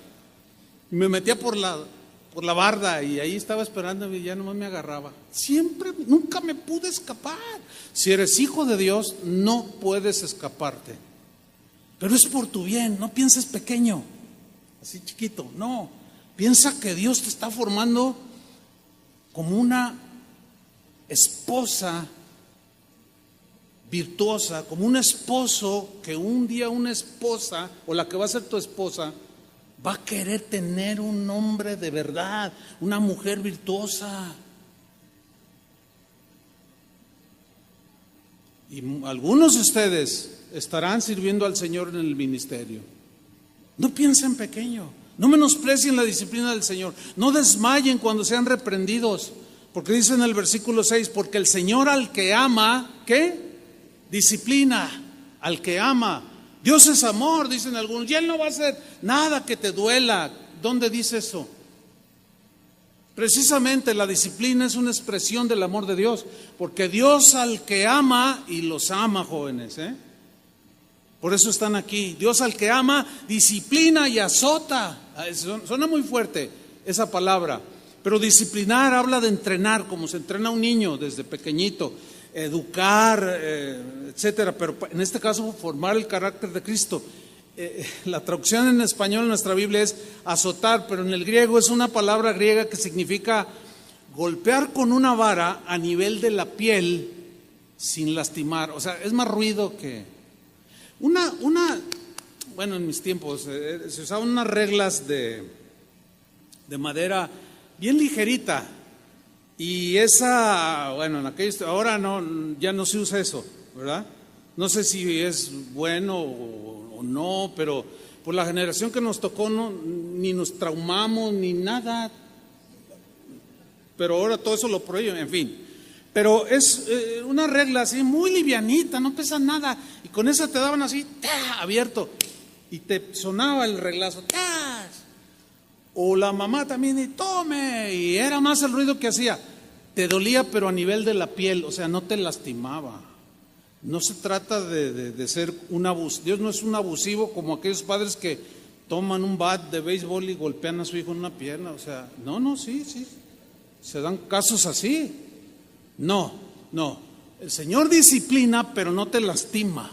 Y me metía por la barda y ahí estaba esperando y ya nomás me agarraba. Siempre, nunca me pude escapar. Si eres hijo de Dios, no puedes escaparte. Pero es por tu bien, no pienses pequeño, así chiquito, no. Piensa que Dios te está formando como una esposa virtuosa, como un esposo que un día una esposa o la que va a ser tu esposa va a querer tener un hombre de verdad, una mujer virtuosa. Y algunos de ustedes estarán sirviendo al Señor en el ministerio. No piensen pequeño, no menosprecien la disciplina del Señor, no desmayen cuando sean reprendidos, porque dice en el versículo 6, porque el Señor al que ama, ¿qué? Disciplina al que ama. Dios es amor, dicen algunos, y Él no va a hacer nada que te duela. ¿Dónde dice eso? Precisamente la disciplina es una expresión del amor de Dios, porque Dios al que ama, y los ama, jóvenes, por eso están aquí. Dios al que ama disciplina y azota. Suena muy fuerte esa palabra, pero disciplinar habla de entrenar, como se entrena a un niño desde pequeñito, educar, etcétera, pero en este caso formar el carácter de Cristo. La traducción en español en nuestra Biblia es azotar, pero en el griego es una palabra griega que significa golpear con una vara a nivel de la piel sin lastimar. O sea, es más ruido que bueno, en mis tiempos se usaban unas reglas de madera bien ligerita. Y esa, bueno, en aquellos, ahora no, ya no se usa eso, ¿verdad? No sé si es bueno o no, pero por la generación que nos tocó ni nos traumamos ni nada. Pero ahora todo eso lo prohíben, en fin. Pero es una regla así muy livianita, no pesa nada. Y con esa te daban así, ¡tá!, abierto. Y te sonaba el reglazo, ¡tá! O la mamá también, y tome. Y era más el ruido que hacía. Te dolía, pero a nivel de la piel, o sea, no te lastimaba. No se trata de ser un abuso. Dios no es un abusivo como aquellos padres que toman un bat de béisbol y golpean a su hijo en una pierna. O sea, no, sí. Se dan casos así. No. El Señor disciplina, pero no te lastima.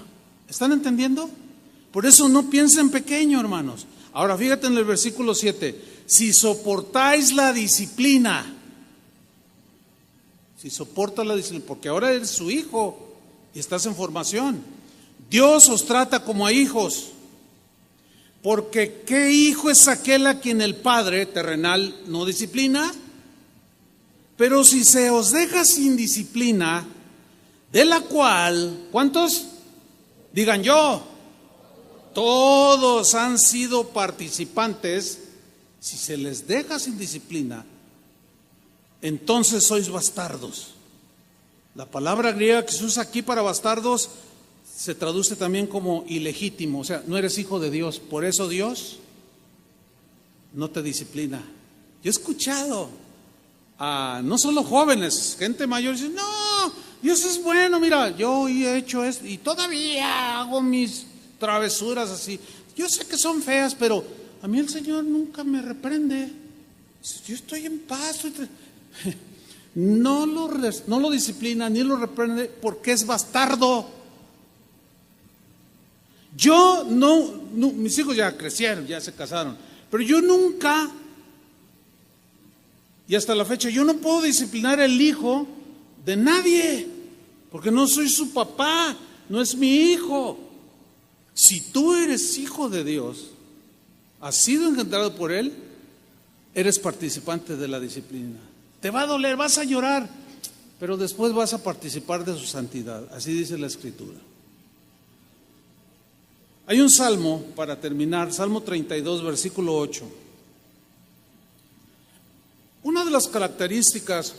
¿Están entendiendo? Por eso no piensen pequeño, hermanos. Ahora fíjate en el versículo 7. Si soportáis la disciplina, porque ahora eres su hijo y estás en formación. Dios os trata como a hijos. Porque ¿qué hijo es aquel a quien el Padre terrenal no disciplina? Pero si se os deja sin disciplina, de la cual, ¿cuántos? Digan yo. Todos han sido participantes. Si se les deja sin disciplina, entonces sois bastardos. La palabra griega que se usa aquí para bastardos se traduce también como ilegítimo, o sea, no eres hijo de Dios, por eso Dios no te disciplina. Yo he escuchado no solo jóvenes, gente mayor, dice, no, Dios es bueno, mira, yo he hecho esto y todavía hago mis travesuras así. Yo sé que son feas, pero a mí el Señor nunca me reprende. Yo estoy en paz. No lo disciplina ni lo reprende porque es bastardo. Yo mis hijos ya crecieron, ya se casaron, pero yo nunca, y hasta la fecha, yo no puedo disciplinar el hijo de nadie, porque no soy su papá, no es mi hijo. Si tú eres hijo de Dios, has sido engendrado por Él, eres participante de la disciplina. Te va a doler, vas a llorar, pero después vas a participar de su santidad. Así dice la Escritura. Hay un salmo, para terminar, Salmo 32, versículo 8. Una de las características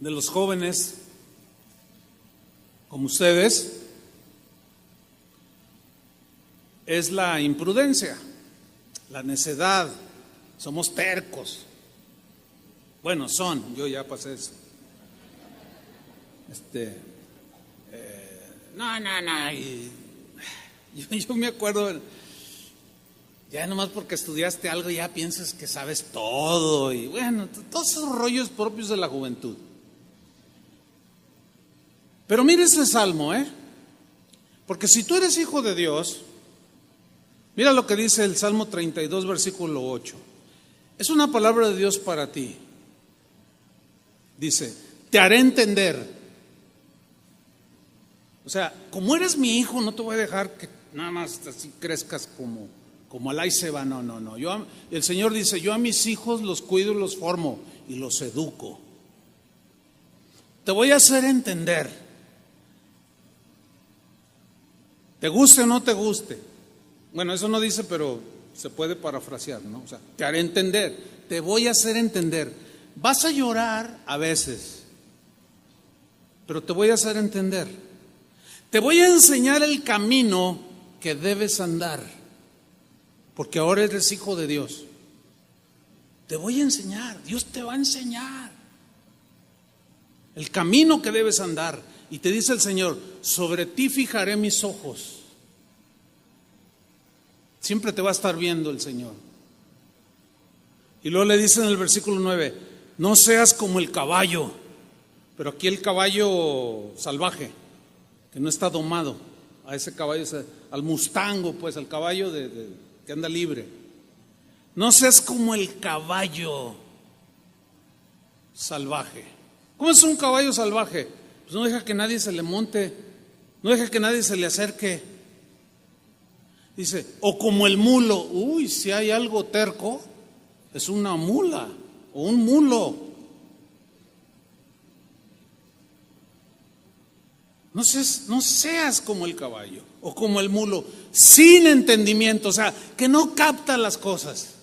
de los jóvenes, como ustedes, es la imprudencia, la necedad. Somos tercos. Bueno, yo ya pasé eso. Yo me acuerdo, ya nomás porque estudiaste algo ya piensas que sabes todo y bueno, todos esos rollos propios de la juventud. Pero mire ese salmo, porque si tú eres hijo de Dios, mira lo que dice el Salmo 32, versículo 8. Es una palabra de Dios para ti. Dice, te haré entender. O sea, como eres mi hijo, no te voy a dejar que nada más así crezcas como Alá y se va. No. El Señor dice, yo a mis hijos los cuido y los formo y los educo. Te voy a hacer entender. Te guste o no te guste. Bueno, eso no dice, pero se puede parafrasear, ¿no? O sea, te haré entender. Te voy a hacer entender. Vas a llorar a veces, pero te voy a hacer entender. Te voy a enseñar el camino que debes andar, porque ahora eres hijo de Dios. Te voy a enseñar, Dios te va a enseñar el camino que debes andar. Y te dice el Señor, sobre ti fijaré mis ojos. Siempre te va a estar viendo el Señor. Y luego le dice en el versículo 9, no seas como el caballo, pero aquí el caballo salvaje, que no está domado, a ese caballo, al mustango, pues al caballo que anda libre. No seas como el caballo salvaje. ¿Cómo es un caballo salvaje? Pues no deja que nadie se le monte, no deja que nadie se le acerque. Dice, o como el mulo. Si hay algo terco, es una mula o un mulo. No seas como el caballo o como el mulo, sin entendimiento, o sea, que no capta las cosas,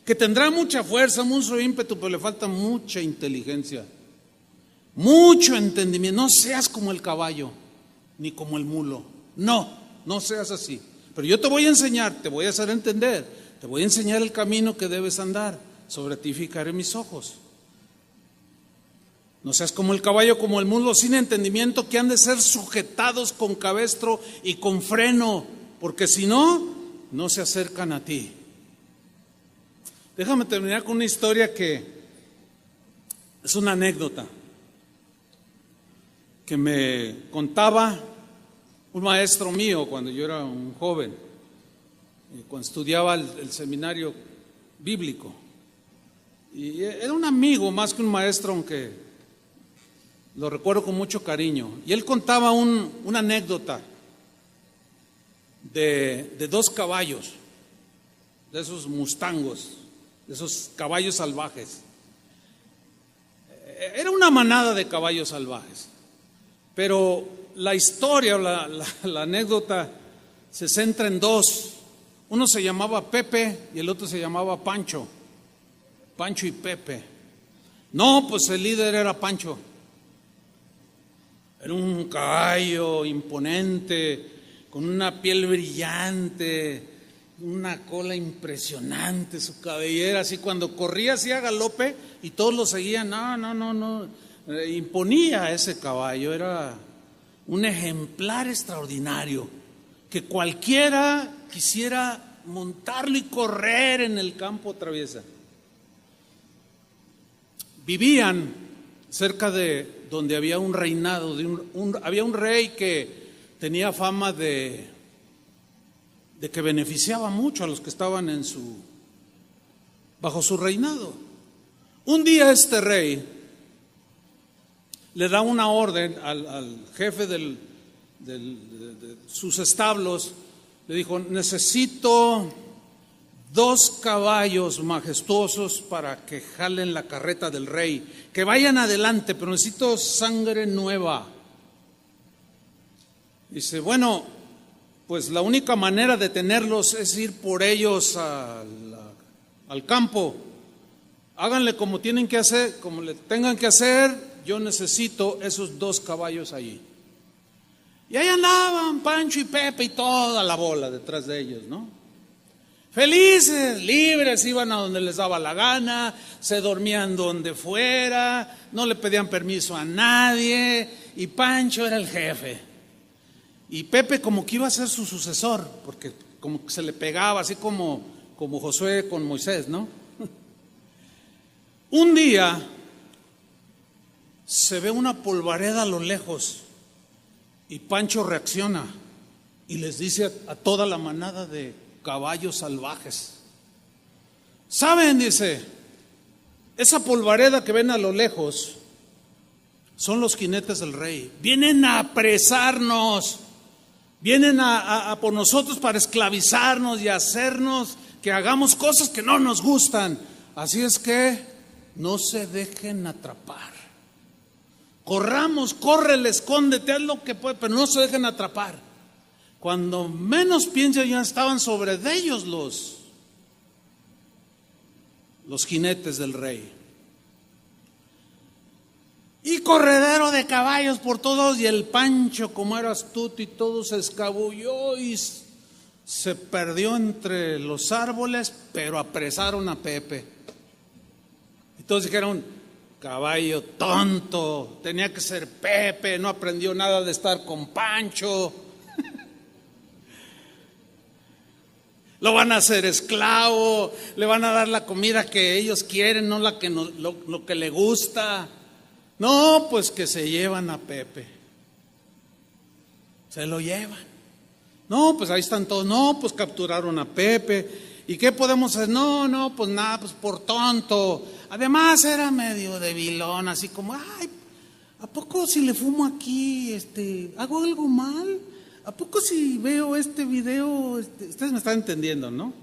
que tendrá mucha fuerza, mucho ímpetu, pero le falta mucha inteligencia, mucho entendimiento. No seas como el caballo, ni como el mulo, no seas así. Pero yo te voy a enseñar, te voy a hacer entender, te voy a enseñar el camino que debes andar, sobre ti fijaré mis ojos. No seas como el caballo, como el mulo, sin entendimiento, que han de ser sujetados con cabestro y con freno, porque si no, no se acercan a ti. Déjame terminar con una historia que es una anécdota que me contaba un maestro mío cuando yo era un joven, cuando estudiaba el seminario bíblico. Y era un amigo más que un maestro, aunque lo recuerdo con mucho cariño. Y él contaba una anécdota de dos caballos, de esos mustangos, de esos caballos salvajes. Era una manada de caballos salvajes, pero la historia, la anécdota se centra en dos. Uno se llamaba Pepe y el otro se llamaba Pancho. Pancho y Pepe. No, pues el líder era Pancho. Era un caballo imponente, con una piel brillante, una cola impresionante, su cabellera, así cuando corría hacía galope y todos lo seguían. No, imponía ese caballo, era un ejemplar extraordinario, que cualquiera quisiera montarlo y correr en el campo traviesa. Vivían cerca de donde había un reinado, había un rey que tenía fama de que beneficiaba mucho a los que estaban bajo su reinado. Un día este rey le da una orden al jefe de sus establos, le dijo: necesito 2 caballos majestuosos para que jalen la carreta del rey, que vayan adelante, pero necesito sangre nueva. Dice: bueno, pues la única manera de tenerlos es ir por ellos al campo. Háganle como tienen que hacer, como le tengan que hacer. Yo necesito esos 2 caballos allí. Y ahí andaban Pancho y Pepe y toda la bola detrás de ellos, ¿no? Felices, libres, iban a donde les daba la gana, se dormían donde fuera, no le pedían permiso a nadie, y Pancho era el jefe. Y Pepe como que iba a ser su sucesor, porque como que se le pegaba, así como Josué con Moisés, ¿no? Un día se ve una polvareda a lo lejos y Pancho reacciona y les dice a toda la manada de caballos salvajes: ¿saben? Dice, esa polvareda que ven a lo lejos son los jinetes del rey, vienen a apresarnos, vienen a por nosotros para esclavizarnos y hacernos que hagamos cosas que no nos gustan. Así es que no se dejen atrapar. Corramos, córrele, escóndete, haz lo que puedas, pero no se dejen atrapar. Cuando menos piensen, ya estaban sobre de ellos los jinetes del rey. Y corredero de caballos por todos, y el Pancho, como era astuto y todo, se escabulló y se perdió entre los árboles, pero apresaron a Pepe. Entonces dijeron: caballo tonto, tenía que ser Pepe, no aprendió nada de estar con Pancho. Lo van a hacer esclavo, le van a dar la comida que ellos quieren, no la que lo que le gusta. No, pues que se llevan a Pepe. Se lo llevan. No, pues ahí están todos. No, pues capturaron a Pepe. ¿Y qué podemos hacer? No, pues nada, pues por tonto. Además era medio debilón, así como: ay, ¿a poco si le fumo aquí, hago algo mal? ¿A poco si veo este video? Ustedes me están entendiendo, ¿no?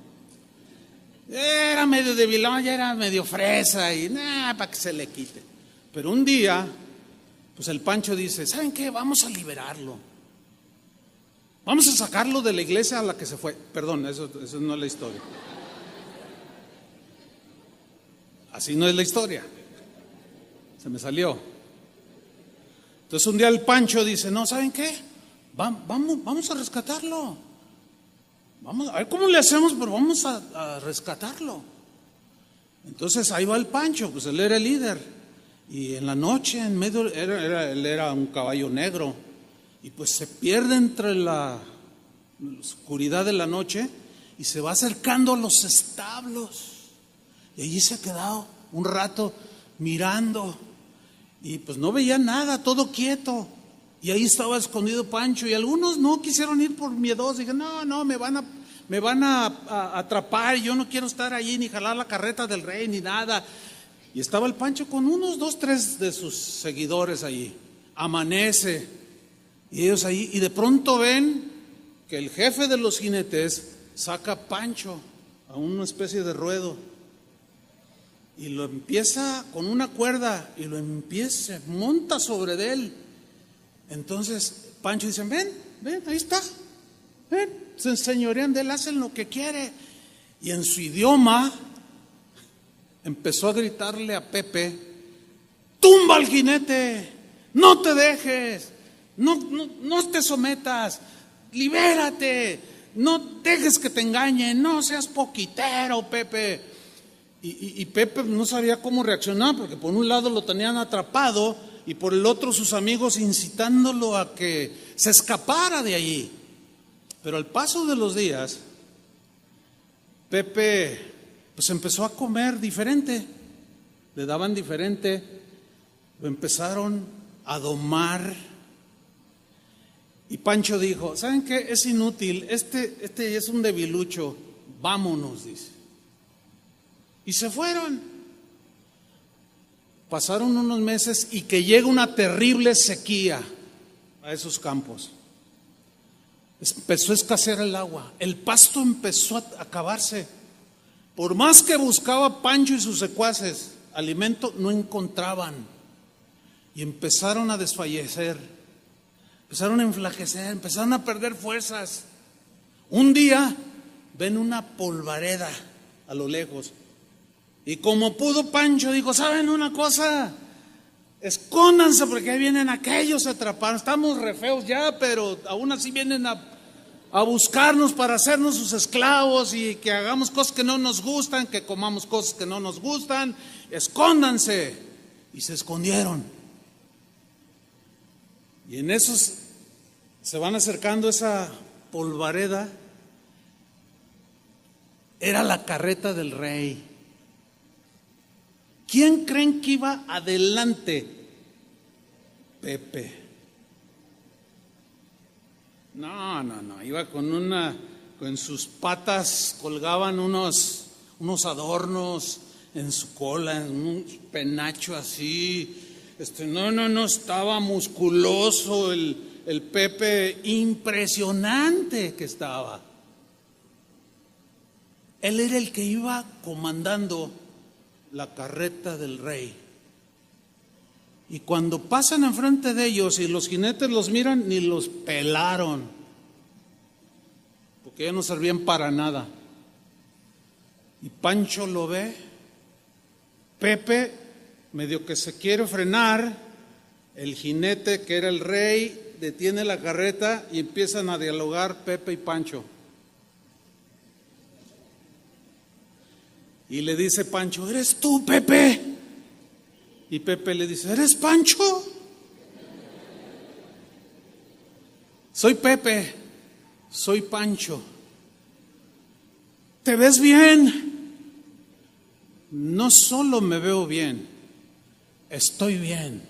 Era medio debilón, ya era medio fresa y nada, para que se le quite. Pero un día, pues el Pancho dice: ¿saben qué? Vamos a liberarlo. Vamos a sacarlo de la iglesia a la que se fue. Perdón, eso no es la historia. Así no es la historia. Se me salió. Entonces un día el Pancho dice: no, ¿saben qué? Vamos a rescatarlo. Vamos a ver cómo le hacemos, pero vamos a rescatarlo. Entonces ahí va el Pancho, pues él era el líder. Y en la noche, en medio, él era un caballo negro. Y pues se pierde entre la oscuridad de la noche y se va acercando a los establos. Y allí se ha quedado un rato mirando. Y pues no veía nada, todo quieto. Y ahí estaba escondido Pancho. Y algunos no quisieron ir por miedosos. Dijeron: no, me van a atrapar. Yo no quiero estar allí ni jalar la carreta del rey ni nada. Y estaba el Pancho con unos 2, 3 de sus seguidores allí. Amanece. Y ellos ahí, y de pronto ven que el jefe de los jinetes saca a Pancho a una especie de ruedo y lo empieza con una cuerda y monta sobre de él. Entonces Pancho dice: ven, ahí está, ven, se enseñorean de él, hacen lo que quiere. Y en su idioma empezó a gritarle a Pepe: tumba al jinete, no te dejes. No te sometas, libérate, no dejes que te engañen, no seas poquitero, Pepe. Y Pepe no sabía cómo reaccionar, porque por un lado lo tenían atrapado y por el otro sus amigos incitándolo a que se escapara de allí. Pero al paso de los días, Pepe pues empezó a comer diferente, le daban diferente, lo empezaron a domar. Y Pancho dijo, ¿saben qué? Es inútil, este es un debilucho, vámonos, dice. Y se fueron. Pasaron unos meses y que llega una terrible sequía a esos campos. Empezó a escasear el agua, el pasto empezó a acabarse. Por más que buscaba Pancho y sus secuaces alimento, no encontraban. Y empezaron a desfallecer, empezaron a enflaquecer, empezaron a perder fuerzas. Un día ven una polvareda a lo lejos. Y como pudo, Pancho dijo, ¿saben una cosa? Escóndanse porque ahí vienen aquellos a atrapar. Estamos re feos ya, pero aún así vienen a buscarnos para hacernos sus esclavos y que hagamos cosas que no nos gustan, que comamos cosas que no nos gustan. Escóndanse. Y se escondieron. Y en esos se van acercando esa polvareda. Era la carreta del rey. ¿Quién creen que iba adelante? Pepe. No, iba con sus patas colgaban unos adornos en su cola, en un penacho así. No, estaba musculoso el Pepe, impresionante que estaba. Él era el que iba comandando la carreta del rey. Y cuando pasan enfrente de ellos y los jinetes los miran, ni los pelaron, porque ya no servían para nada. Y Pancho lo ve, Pepe medio que se quiere frenar, el jinete que era el rey detiene la carreta y empiezan a dialogar Pepe y Pancho. Y le dice Pancho, ¿eres tú, Pepe? Y Pepe le dice, ¿eres Pancho? Soy Pepe, soy Pancho. ¿Te ves bien? No solo me veo bien, estoy bien.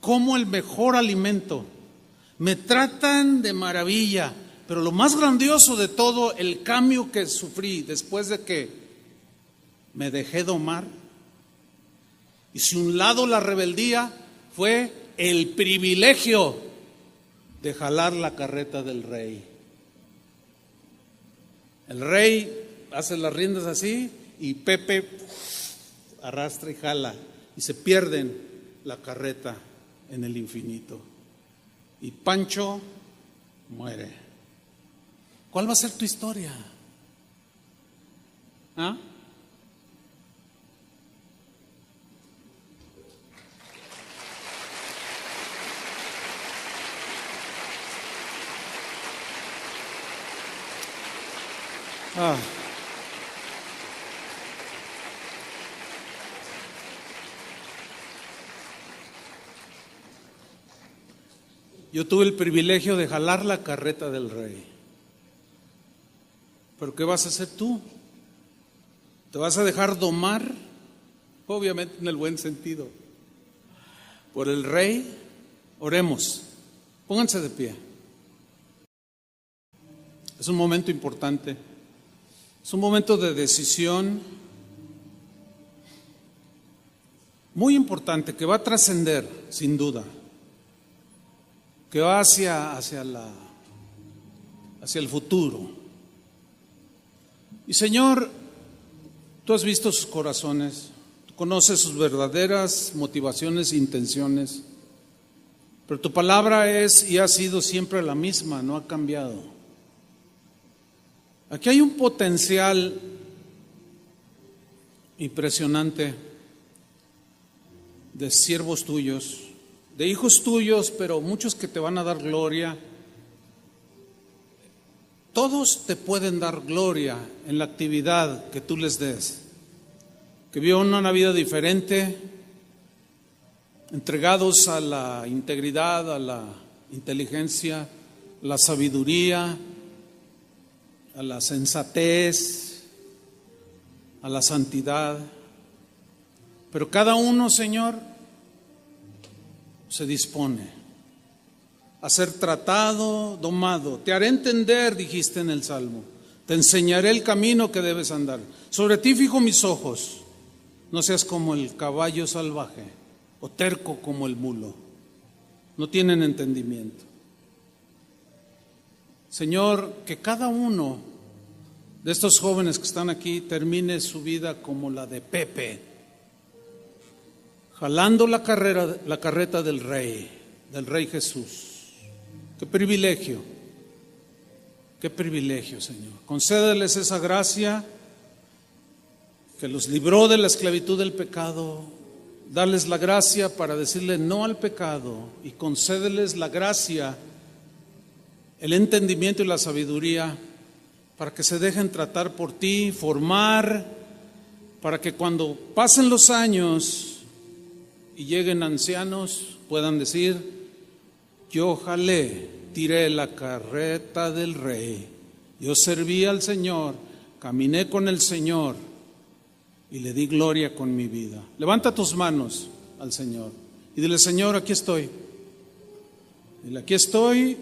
Como el mejor alimento. Me tratan de maravilla. Pero lo más grandioso de todo, el cambio que sufrí después de que me dejé domar. Y si un lado la rebeldía, fue el privilegio de jalar la carreta del rey. El rey hace las riendas así y Pepe arrastra y jala y se pierden la carreta en el infinito. Y Pancho muere. ¿Cuál va a ser tu historia? ¿Ah? Yo tuve el privilegio de jalar la carreta del rey. ¿Pero qué vas a hacer tú? ¿Te vas a dejar domar? Obviamente en el buen sentido. Por el rey, oremos. Pónganse de pie. Es un momento importante. Es un momento de decisión muy importante que va a trascender, sin duda. Que va hacia el futuro. Y Señor, tú has visto sus corazones, tú conoces sus verdaderas motivaciones e intenciones, pero tu palabra es y ha sido siempre la misma, no ha cambiado. Aquí hay un potencial impresionante de siervos tuyos, de hijos tuyos, pero muchos que te van a dar gloria. todos te pueden dar gloria en la actividad que tú les des. Que vivan una vida diferente, entregados a la integridad, a la inteligencia, a la sabiduría, a la sensatez, a la santidad. Pero cada uno, Señor, se dispone a ser tratado, domado. Te haré entender, dijiste en el Salmo. Te enseñaré el camino que debes andar. Sobre ti fijo mis ojos. No seas como el caballo salvaje o terco como el mulo. No tienen entendimiento. Señor, que cada uno de estos jóvenes que están aquí termine su vida como la de Pepe, jalando la carreta del Rey Jesús. Qué privilegio, Señor. Concédeles esa gracia que los libró de la esclavitud del pecado. Darles la gracia para decirle no al pecado y concédeles la gracia, el entendimiento y la sabiduría para que se dejen tratar por ti, formar, para que cuando pasen los años y lleguen ancianos puedan decir: yo jalé, tiré la carreta del Rey, yo serví al Señor, caminé con el Señor y le di gloria con mi vida. Levanta tus manos al Señor y dile: Señor, aquí estoy. Dile: aquí estoy.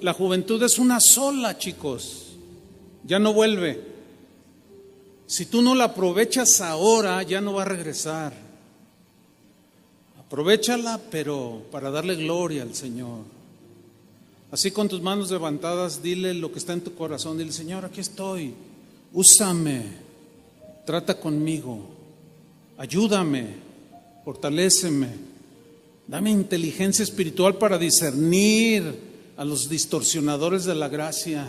La juventud es una sola, chicos, ya no vuelve. Si tú no la aprovechas ahora, ya no va a regresar. Aprovéchala, pero para darle gloria al Señor. Así, con tus manos levantadas, dile lo que está en tu corazón. Dile: Señor, aquí estoy, úsame, trata conmigo, ayúdame, fortaléceme, dame inteligencia espiritual para discernir a los distorsionadores de la gracia,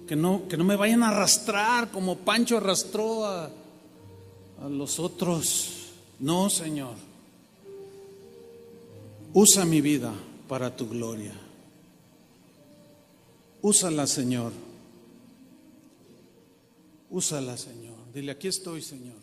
que no me vayan a arrastrar como Pancho arrastró a los otros. No, Señor, usa mi vida para tu gloria. Úsala, Señor. Úsala, Señor. Dile: aquí estoy, Señor.